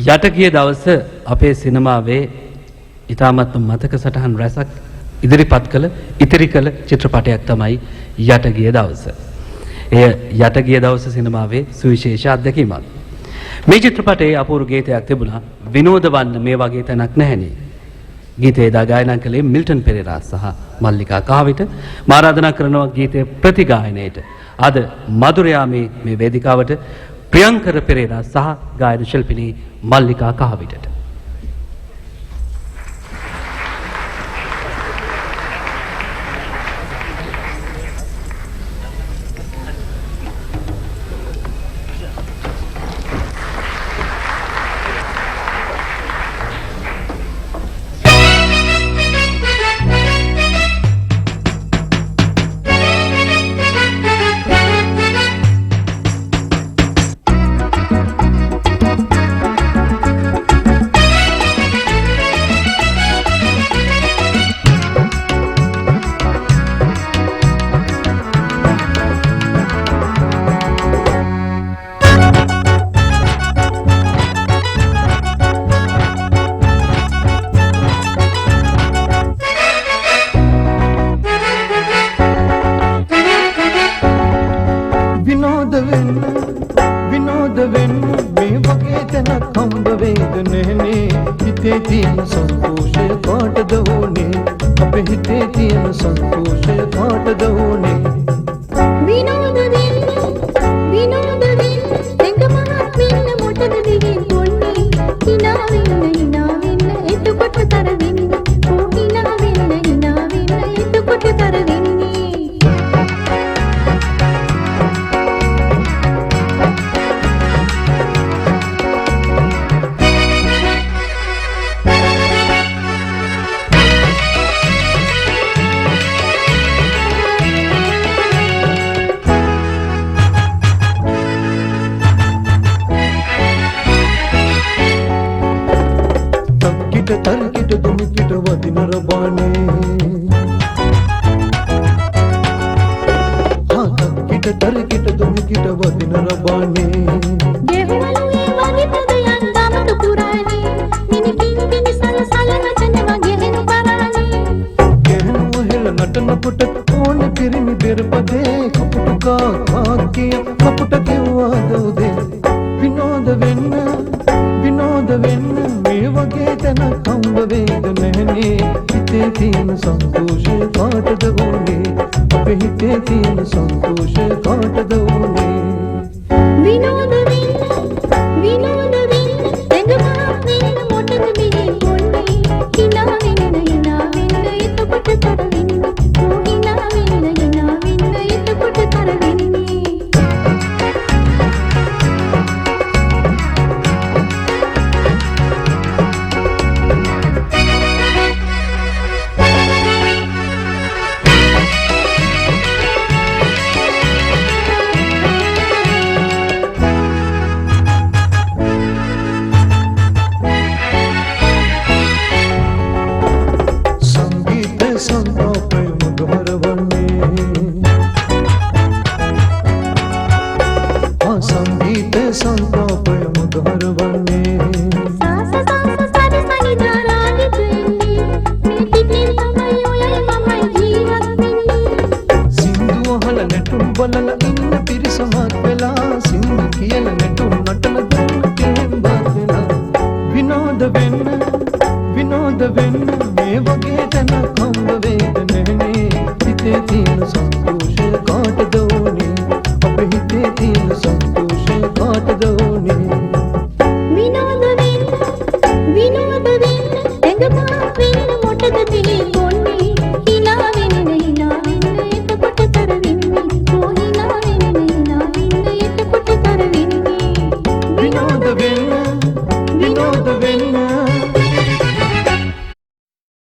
යට ගිය දවස අපේ සිනමාවේ ඉතාමත් මතක සටහන් රැසක් ඉදිරිපත් කළ ඉතිරි කළ චිත්‍රපටයක් තමයි යට ගිය දවස. එය යට ගිය දවස සිනමාවේ සුවිශේෂ අත්දැකීමක්. මේ චිත්‍රපටයේ අපූර්ව ගීතයක් තිබුණා විනෝද වන්න මේ වගේ තැනක් නැහැනේ. ගීතය එදා ගායනා කළේ මිල්ටන් පෙරේරා සහ මල්ලිකා කහවිට. මා ආරාධනා කරනවා ගීතය ප්‍රතිගායනයට අද මధుරයාමේ මේ වේදිකාවට ප්‍රියංකර පෙරේරා සහ ගායන ශිල්පිනී මල්ලිකා කහවිටට.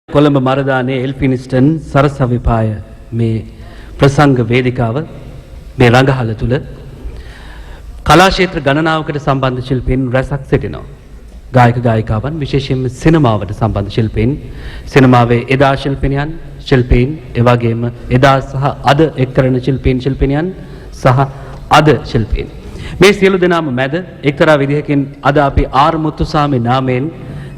කොළඹ මරදානේ එල්ෆිනිස්ටන් සරස විපාය මේ ප්‍රසංග වේදිකාව මේ රඟහල තුල කලා ක්ෂේත්‍ර ගණනාවකට සම්බන්ධ ශිල්පීන් රැසක් සිටිනවා. ගායක ගායිකාවන් විශේෂයෙන්ම සිනමාවට සම්බන්ධ ශිල්පීන්, සිනමාවේ එදා ශිල්පීන්, එවැගේම එදා සහ අද එක් කරන ශිල්පීන් ශිල්පිනියන් සහ අද ශිල්පීන්. මේ සියලු දෙනාම මැද එක්තරා විදිහකින් අද අපි ආර් මුතුසාමි නාමයෙන්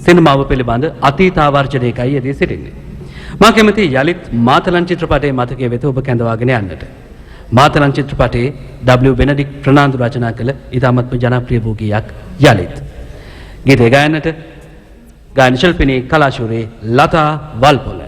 සිනමාව පිළිබඳ අතීතාවර්ජනයකයි යෙදී සිටින්නේ. මා කැමති යලිත් මාතලන් චිත්‍රපටයේ මතකයේ වෙත ඔබ කැඳවාගෙන යන්නට. මාතලන් චිත්‍රපටයේ W වෙනඩික් ප්‍රනාන්දු රචනා කළ ඉතාමත්ම ජනප්‍රිය වූ ගීයක් යලිත්. ගීතය ගායනට ගායන ශිල්පිනී කලාශූරී ලතා වල්පොල.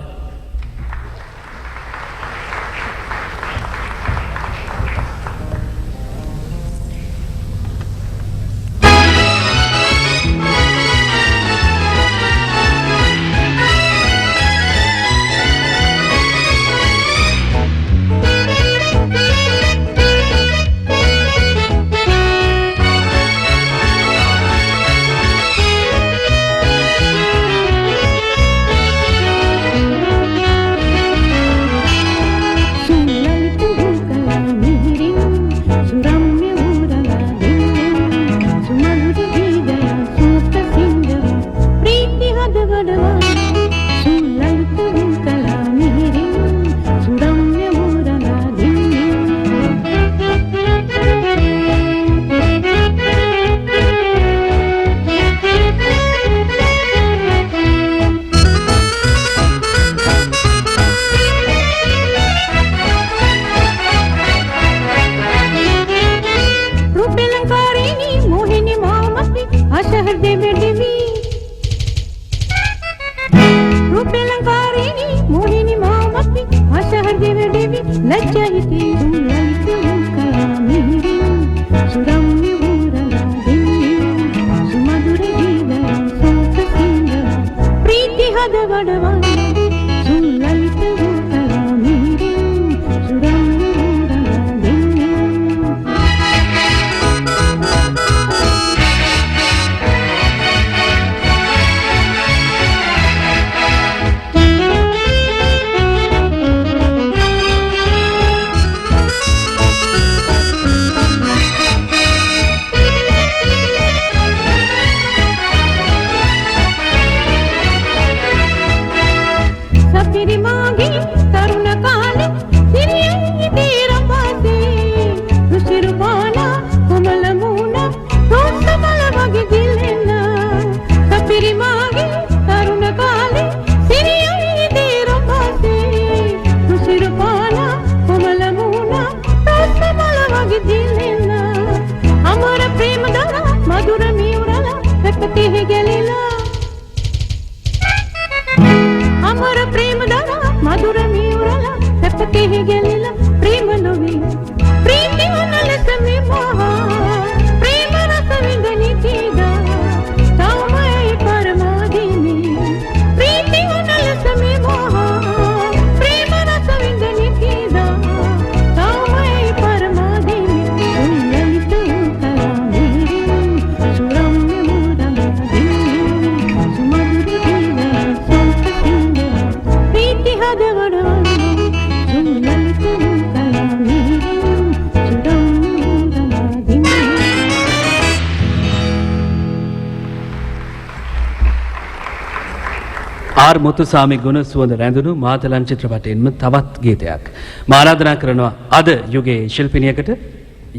ආර් මුතුසාමි ගුණ සුවඳ රැඳුණු මාතලන් චිත්‍රපටයෙන්ම තවත් ගීතයක් මා ආරාධනා කරනවා අද යුගයේ ශිල්පිනියකට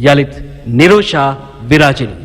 යලිත් නිරෝෂා විරාජිනී.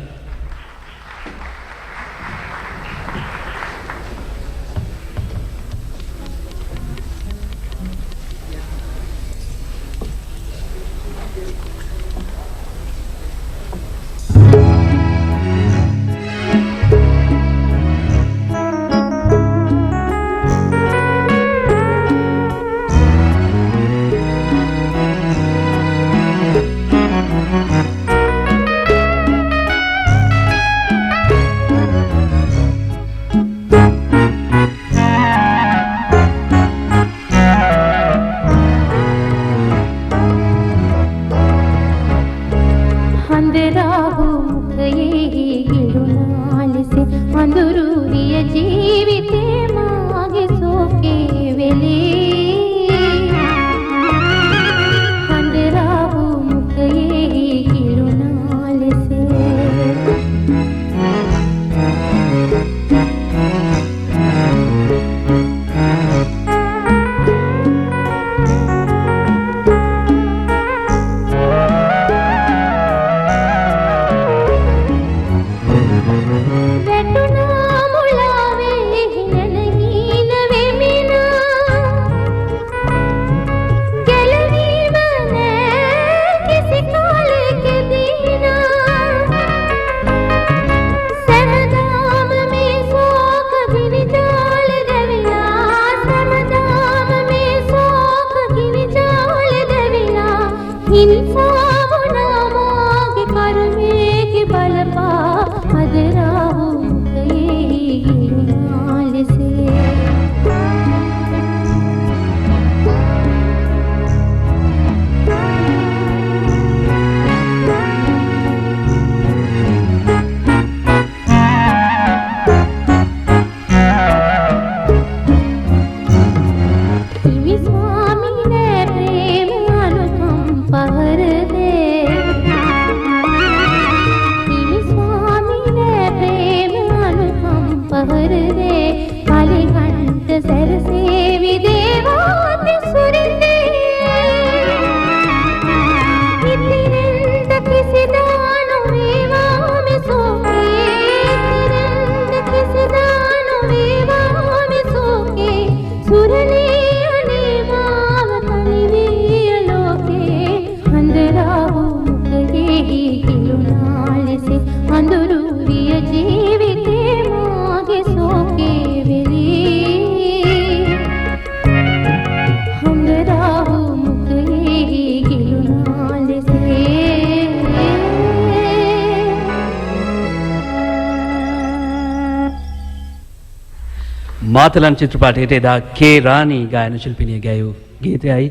මාතලන් චිත්‍රපටයට එදා කේ රාණී ගායන ශිල්පිනිය ගැයූ ගීතයයි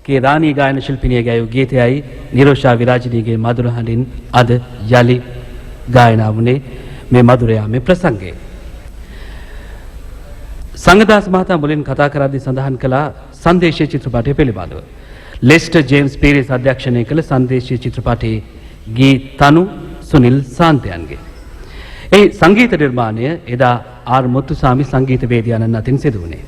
කේ රාණී ගායන ශිල්පිනිය ගැයූ ගීතයයි නිරෝෂා විරාජිනීගේ මధుර හඬින් අද යලි ගායනා වුණේ මේ මధుර යාමේ ප්‍රසංගයේ. සංගදාස් මහතා මුලින් කතා කරද්දී සඳහන් කළා සංදේශීය චිත්‍රපටය පිළිබඳව. ලෙස්ටර් ජේම්ස් පීරිස් අධ්‍යක්ෂණය කළ සංදේශීය චිත්‍රපටයේ ගී තනු සුනිල් සාන්තයන්ගේ. ඒ සංගීත නිර්මාණය එදා ආර් මුත්තුසාමි සංගීත වේදිකානන් අතින් සිදු වුණේ.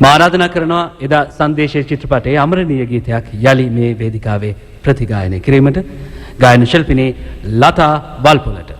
මා ආරාධනා කරනවා එදා සංදේශීය චිත්‍රපටයේ අමරණීය ගීතයක් යලි මේ වේදිකාවේ ප්‍රතිගායනය කිරීමට ගායන ශිල්පිනී ලතා වල්පොලට.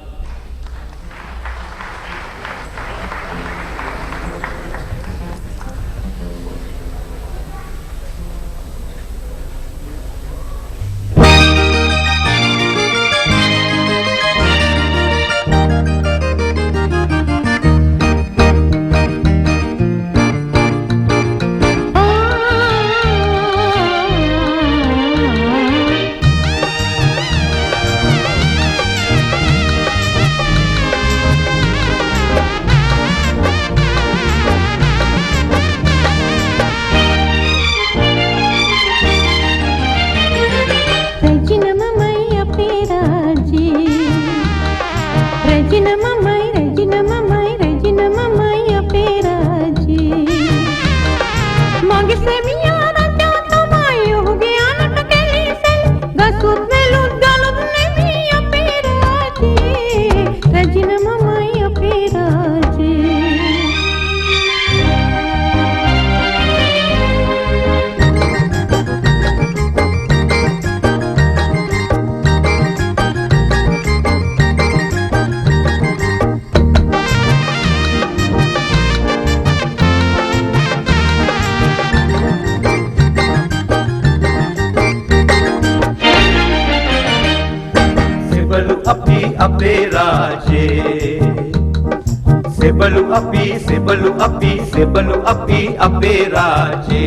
Sebelu api raje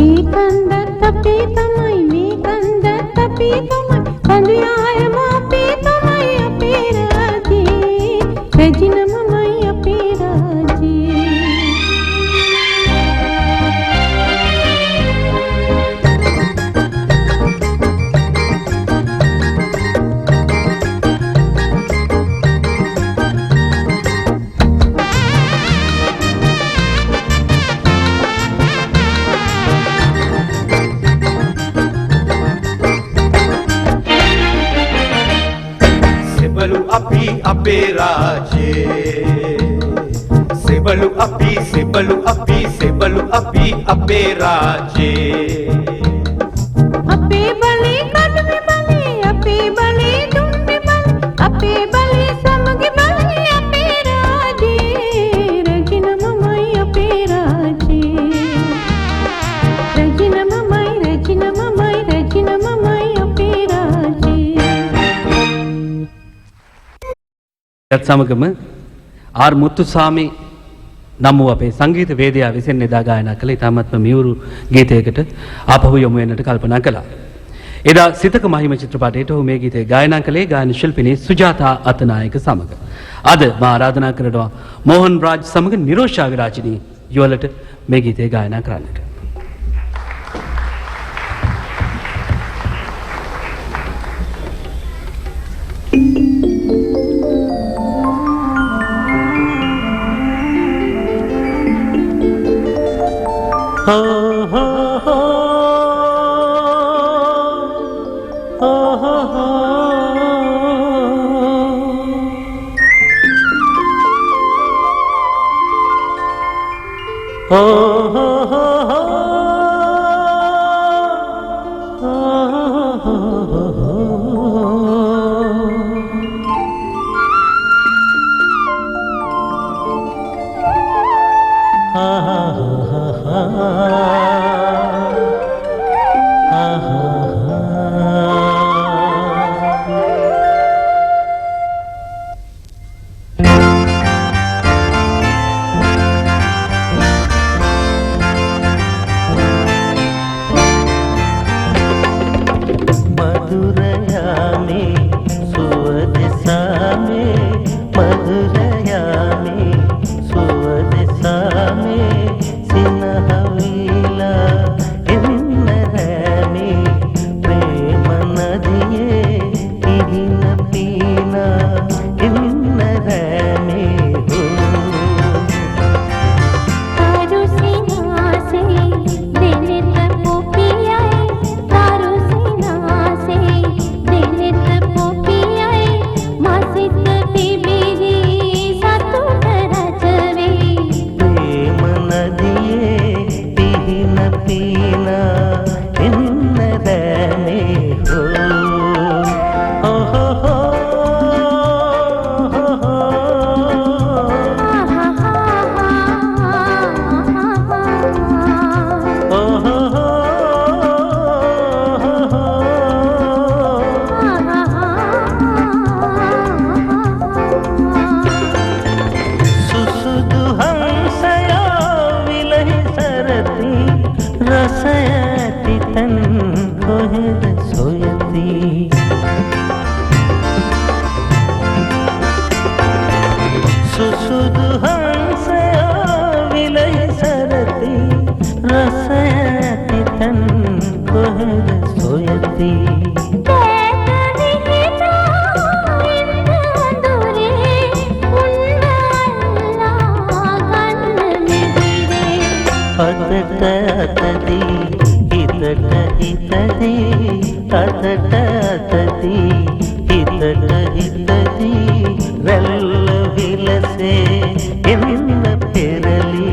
ඒකන්ද අපේ තමයි මේකන්ද අපේ තමයි කඳුයායම අපේ තමයි අපේ රාජේ රැජිනමමයි අපේ රාජේ api raje sebelu api api raje අපේ බලේ කඩුවේ බලේ අපේ බලේ දුන්නේ බලේ අපේ බලේ සමගි බලේ අපේ රාජේ රැජිනමමයි අපේ රාජේ රැජිනමමයි අපේ රාජේ යත් සමගම ආර් මුත්තුසාමි නම් වූ අපේ සංගීත වේදිකාව විසින් එදා ගායනා කළ ඉතාමත්ම මියුරු ගීතයකට ආපහු යොමු වෙන්නට කල්පනා කළා. එදා සිතක මහිම චිත්‍රපටයට ඔහු මේ ගීතය ගායනා කළේ ගායන ශිල්පිනී සුජාතා අතනායක සමග. අද මා ආරාධනා කරනවා මෝහන් රාජ් සමග නිරෝෂා විරාජිනී යුවලට මේ ගීතය ගායනා කරන්නට. मधुर සොයති සුසුදු හංසයා විලයි සරති රස ඇති තැන් කොහෙද සොයති අතට අතදී හිතට හිතදී අතට අතදී හිතට හිතදී රැල්ල විලසේ එන්න පෙරලි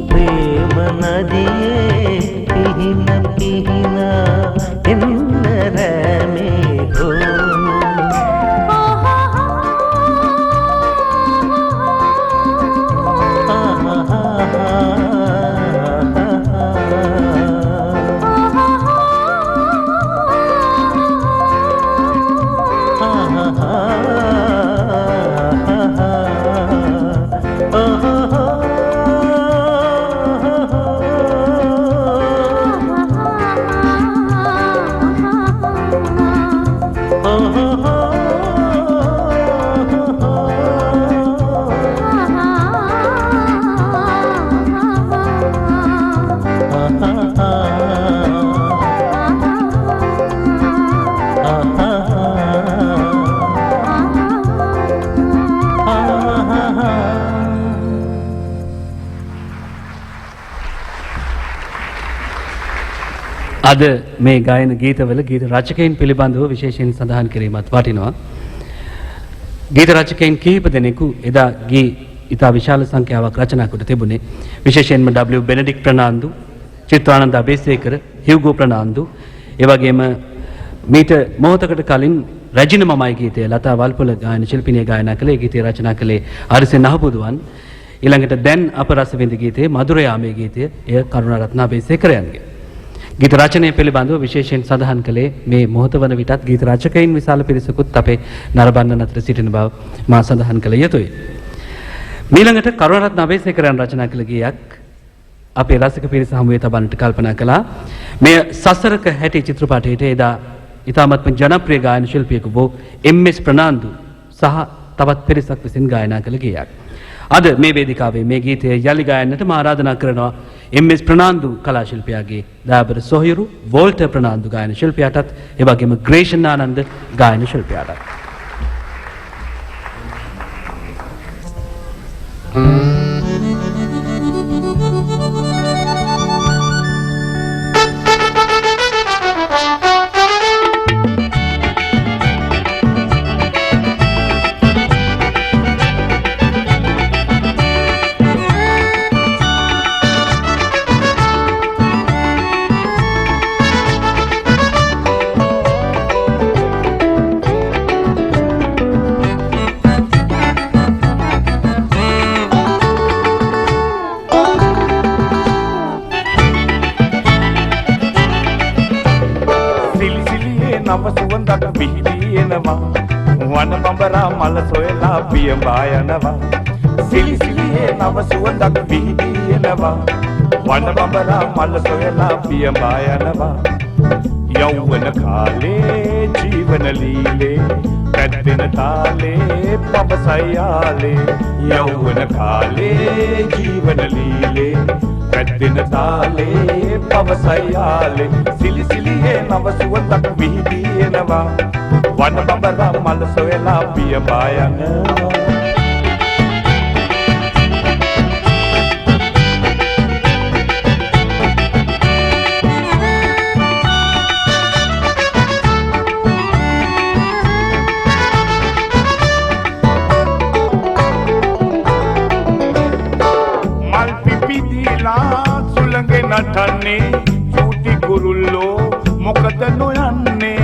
ප්‍රේම නදියේ පිහින පිහිනා එන්න රැමේ අද මේ ගායන ගීතවල ගීත රචකයන් පිළිබඳව විශේෂයෙන් සඳහන් කිරීමත් වටිනවා. ගීත රචකයන් කිහිප දෙනෙකු එදා ගී ඉතා විශාල සංඛ්‍යාවක් රචනා කොට තිබුණේ. විශේෂයෙන්ම W. බෙනඩික් ප්‍රනාන්දු, චිත්‍රානන්ද අබේසේකර, හියුගෝ ප්‍රනාන්දු, ඒ වගේම මීට මොහොතකට කලින් රැජින මමයි ගීතය ලතා වල්පොල ගායන ශිල්පිනිය ගායනා කළේ. ගීතය රචනා කළේ ආරසෙන් අහපුදුවන්. ඊළඟට දැන් අප රස විඳ ගීතයේ මధుර යාමේ ගීතය එය කරුණාරත්න අබේසේකරයන්ගේ. ගීත රචනය පිළිබඳව විශේෂයෙන් සඳහන් කළේ මේ මොහොත වන විටත් ගීත රචකයින් විශාල පිරිසකුත් අපේ නරඹන්න අතර සිටින බව මා සඳහන් කළ යුතුයි. ඊළඟට කරුණාරත්න අබේසේකරයන් රචනා කළ ගීයක් අපේ රසික පිරිස හමුවේ තබන්නට කල්පනා කළා. මේ සසරක හැටි චිත්‍රපටයේට එදා ඉතාමත්ම ජනප්‍රිය ගායන ශිල්පියෙකු වූ MS ප්‍රනාන්දු සහ තවත් පිරිසක් විසින් ගායනා කළ ගීයක්. අද මේ වේදිකාවේ මේ ගීතය යලි ගායන්නට මා ආරාධනා කරනවා MS ප්‍රනාන්දු කලා ශිල්පියාගේ දාබර සොහිරු වෝල්ටර් ප්‍රනාන්දු ගායන ශිල්පියාටත් ඒ වගේම ග්‍රේෂන් ආනන්ද ගායන ශිල්පියාටත්. මල සොයලා පියඹා යනවා සිලි සිලියේ නව සුවඳක් විහිදෙනවා වන බඹරා මල සොයලා පියඹා යනවා යෞවන කාලේ ජීවන ලීලේ පැද්දෙන තාලේ පවසයාලේ යෞවන කාලේ ජීවන ලීලේ පැද්දෙන තාලේ පවසයාලේ සිලිසිලියේ නව සුවඳක් විහිදී එනවා වන බඹරා මල සොයලා පියඹා යනවා නටන්නේ චූටි කුරුල්ලෝ මොකද නොයන්නේ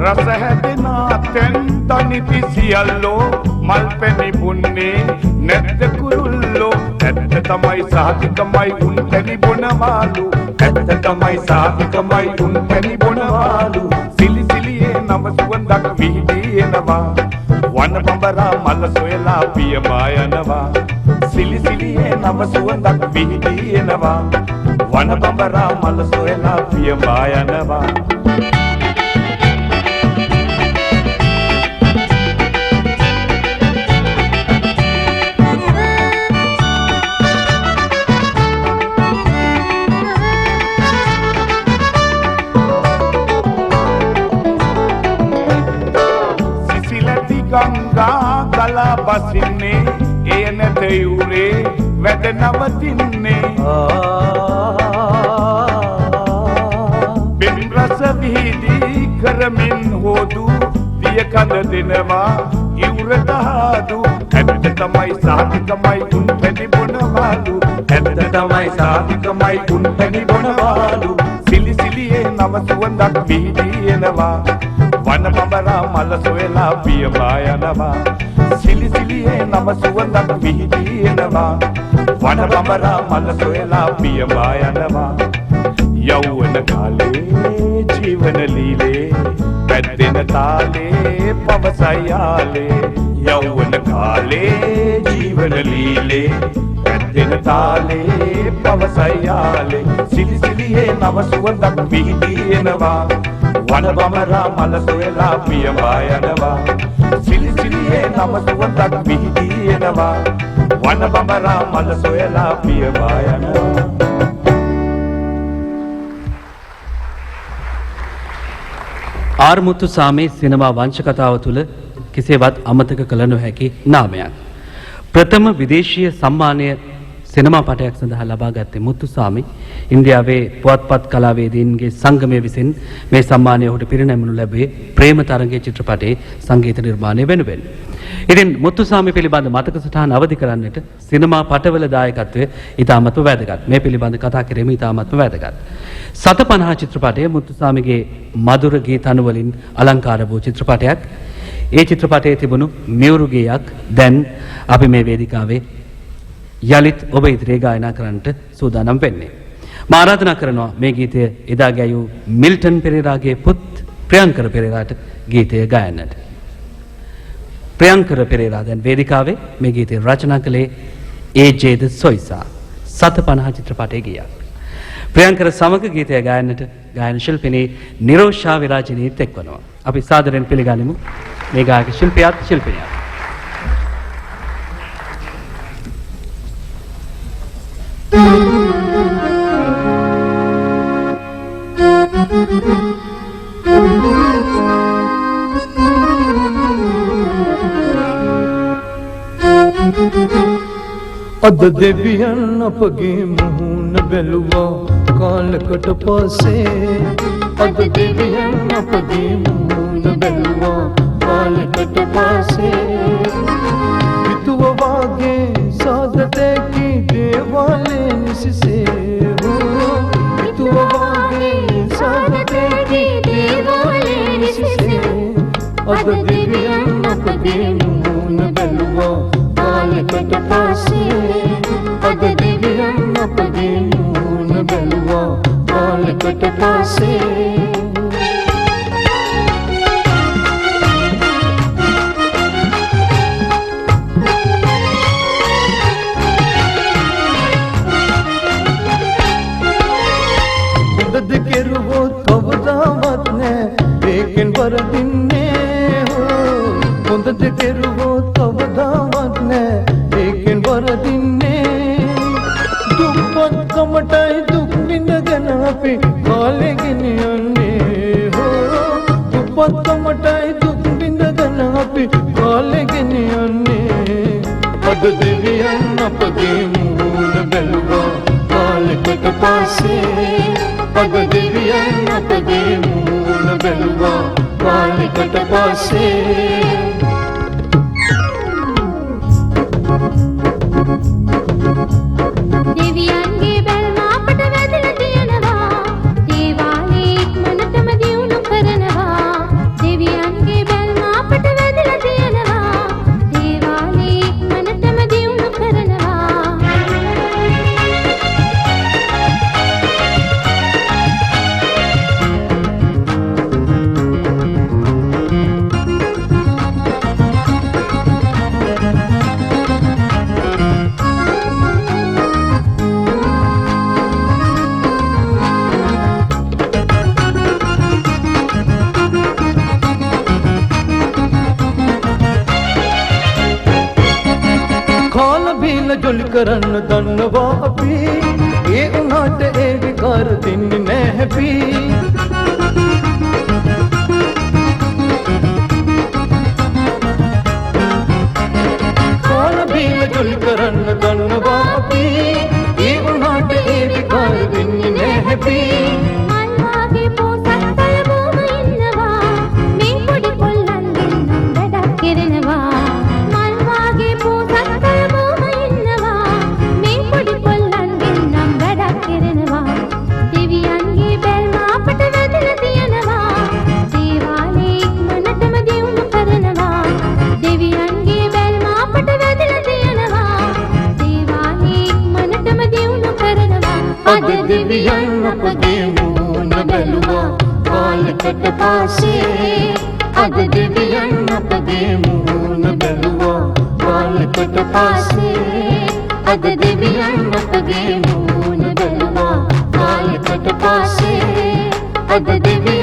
රස හැදෙන තෙන් තනිති සියල්ලෝ මල් පැණි බොන්නේ නැද්ද කුරුල්ලෝ ඇත්ත තමයි සාහිකමයි උන් පැණි බොනවාලු ඇත්ත තමයි සාහිකමයි උන් පැණි බොනවාලු සිලි සිලියේ නව සුවඳක් විහිදී එනවා වන බඹරා මල සොයලා පියඹා යනවා සිලි සිලියේ නව සුවඳක් විහිදී එනවා වන බඹරා මල සොයලා පියඹා යනවා සිසිලති ගංගා ගලා බසින්නේ එය නැත යුරේ වැඩ නවතින්නේ බිම් රස විහිදී කරමින් හොදු දිය කඳ දෙනවා ඉවුරට හාදු ඇත්ත තමයි සාහිකමයි උන් පැණි බොනවාලු ඇත්ත තමයි සාහිකමයි උන් පැණි බොනවාලු සිලි සිලියේ නව සුවඳක් විහිදී එනවා වන බඹරා මල සොයලා පියඹා යනවා සිලි සිලියේ නව සුවඳක් විහිදී එනවා වන බඹරා මල සොයලා පියඹා යනවා යෞවන කාලේ ජීවන ලීලේ පැද්දෙන තාලේ පවසයාලේ යෞවන කාලේ ජීවන ලීලේ පැද්දෙන තාලේ පවසයාලේ සිලි සිලියේ නව සුවඳක් විහිදී එනවා වන බඹරා මල සොයලා පියඹා යනවා සිලි සිලියේ නව සුවඳක් විහිදී එනවා වන බඹරා මල සොයලා පියඹා යනවා ආර්මුතු සාමේ සිනමා වංශ කතාව තුළ කෙසේවත් අමතක කළ නොහැකි නාමයක්. ප්‍රථම විදේශීය සම්මානය සිනමා පටයක් සඳහා ලබා ගත්තේ මුත්තුසාමි ඉන්දියාවේ පුවත්පත් කලාවේදීන්ගේ සංගමය විසින් මේ සම්මානය ඔහුට පිරිනැමනු ලැබුවේ ප්‍රේම තරංගයේ චිත්‍රපටයේ සංගීත නිර්මාණය වෙනුවෙන්. ඉතින් මුත්තුසාමි පිළිබඳ මතක සටහන් අවදි කරන්නට සිනමා පටවල දායකත්වය ඉතාමත්ම වැදගත්. මේ පිළිබඳ කතා කිරීම ඉතාමත්ම වැදගත්. 750 චිත්‍රපටය මුත්තුසාමිගේ මధుර ගීත අනුවලින් අලංකාර වූ චිත්‍රපටයක්. ඒ චිත්‍රපටයේ තිබුණු මියුරු ගීයක් දැන් අපි මේ වේදිකාවේ යලිත් ඔබ ඉදිරියේ ගායනා කරන්නට සූදානම් වෙන්නේ. මා ආරාධනා කරනවා මේ ගීතය එදා ගැයූ මිල්ටන් පෙරේරාගේ පුත් ප්‍රියංකර පෙරේරාට ගීතය ගායන්නට. ප්‍රියංකර පෙරේරා දැන් වේදිකාවේ මේ ගීතය රචනා කළේ ඒ.ජේ.ද සොයිසා 750 චිත්‍රපටයේ ගීයක්. ප්‍රියංකර සමග ගීතය ගායන්නට ගායන ශිල්පිනී නිරෝෂා විරාජිනීත් එක්වනවා. අපි සාදරයෙන් පිළිගනිමු මේ ගායක ශිල්පියාත් ශිල්පිනියත්. අද දෙවියන් අපගේ මුහුණ බැලුවා කාලකට පස්සේ අද දෙවියන් අපගේ මුහුණ බැලුවා කාලකට පස්සේ පිටුව වාගේ සාදතේ දේවාලේ නිසිසේ පිටුව වාගේ සාදතේ දේවාලේ නිසිසේ අද දෙවියන් අපගේ මුහුණ බැලුවා කාලකට පස්සේ අද දෙවියන් අපගේ මුහුණ බැලුවා කාලකට පස්සේ වරදින්නේ හොඳට කෙරුවොත් අවදාවත් නෑ ඒකෙන් වරදින්නේ දුක්පත්කමටයි දුක් විඳගෙන අපි කාලේ ගෙනියන්නේ දුක්පත්කමටයි දුක් විඳගෙන අපි කාලේ ගෙනියන්නේ අද දෙවියන් අපගේ මූණ බැලුවා කාලෙකට පස්සේ අද දෙවියන් අපගේ මූණ බැලුවා කාලෙකට පස්සේ දෙවියන්ගේ බැල්ම අපට වැදලා තියෙනවා දේවාලේ ඉක්මනටම දියුණු කරනවා දෙවියන්ගේ බැල්ම අපට වැදලා තියෙනවා දේවාලේ ඉක්මනටම දියුණු කරනවා ජොලි කරන්න දන්නවා අපි ඒ උනාට ඒ විකාර දෙන්නේ නෑ හැපි කාල බීල ජොලි කරන්න දන්නවා අපි ඒ උනාට ඒ විකාර දෙන්නේ නෑ හැපි මල්වාගේ පෝසත්තල බොම ඉන්නවා මේ පොඩි කොල්ලන් දෙන්නම් වැඩක් කරනවා මල්වාගේ පෝසත්තල බොම දෙවියන්ගේ බැල්ම අපට වැදලා තියෙනවා දේවාලේ ඉක්මනටම දියුණු කරනවා දෙවියන්ගේ බැල්ම අපට වැදලා තියෙනවා දේවාලේ ඉක්මනටම දියුණු කරනවා අද දෙවියන් අපගේ මූණ බැලුවා කාලෙකට පස්සේ අද දෙවියන් අපගේ මූණ බැලුවා කාලෙකට පස්සේ අද දෙවියන් අපගේ මූණ බැලුවා කාලෙකට පස්සේ අද දෙවියන්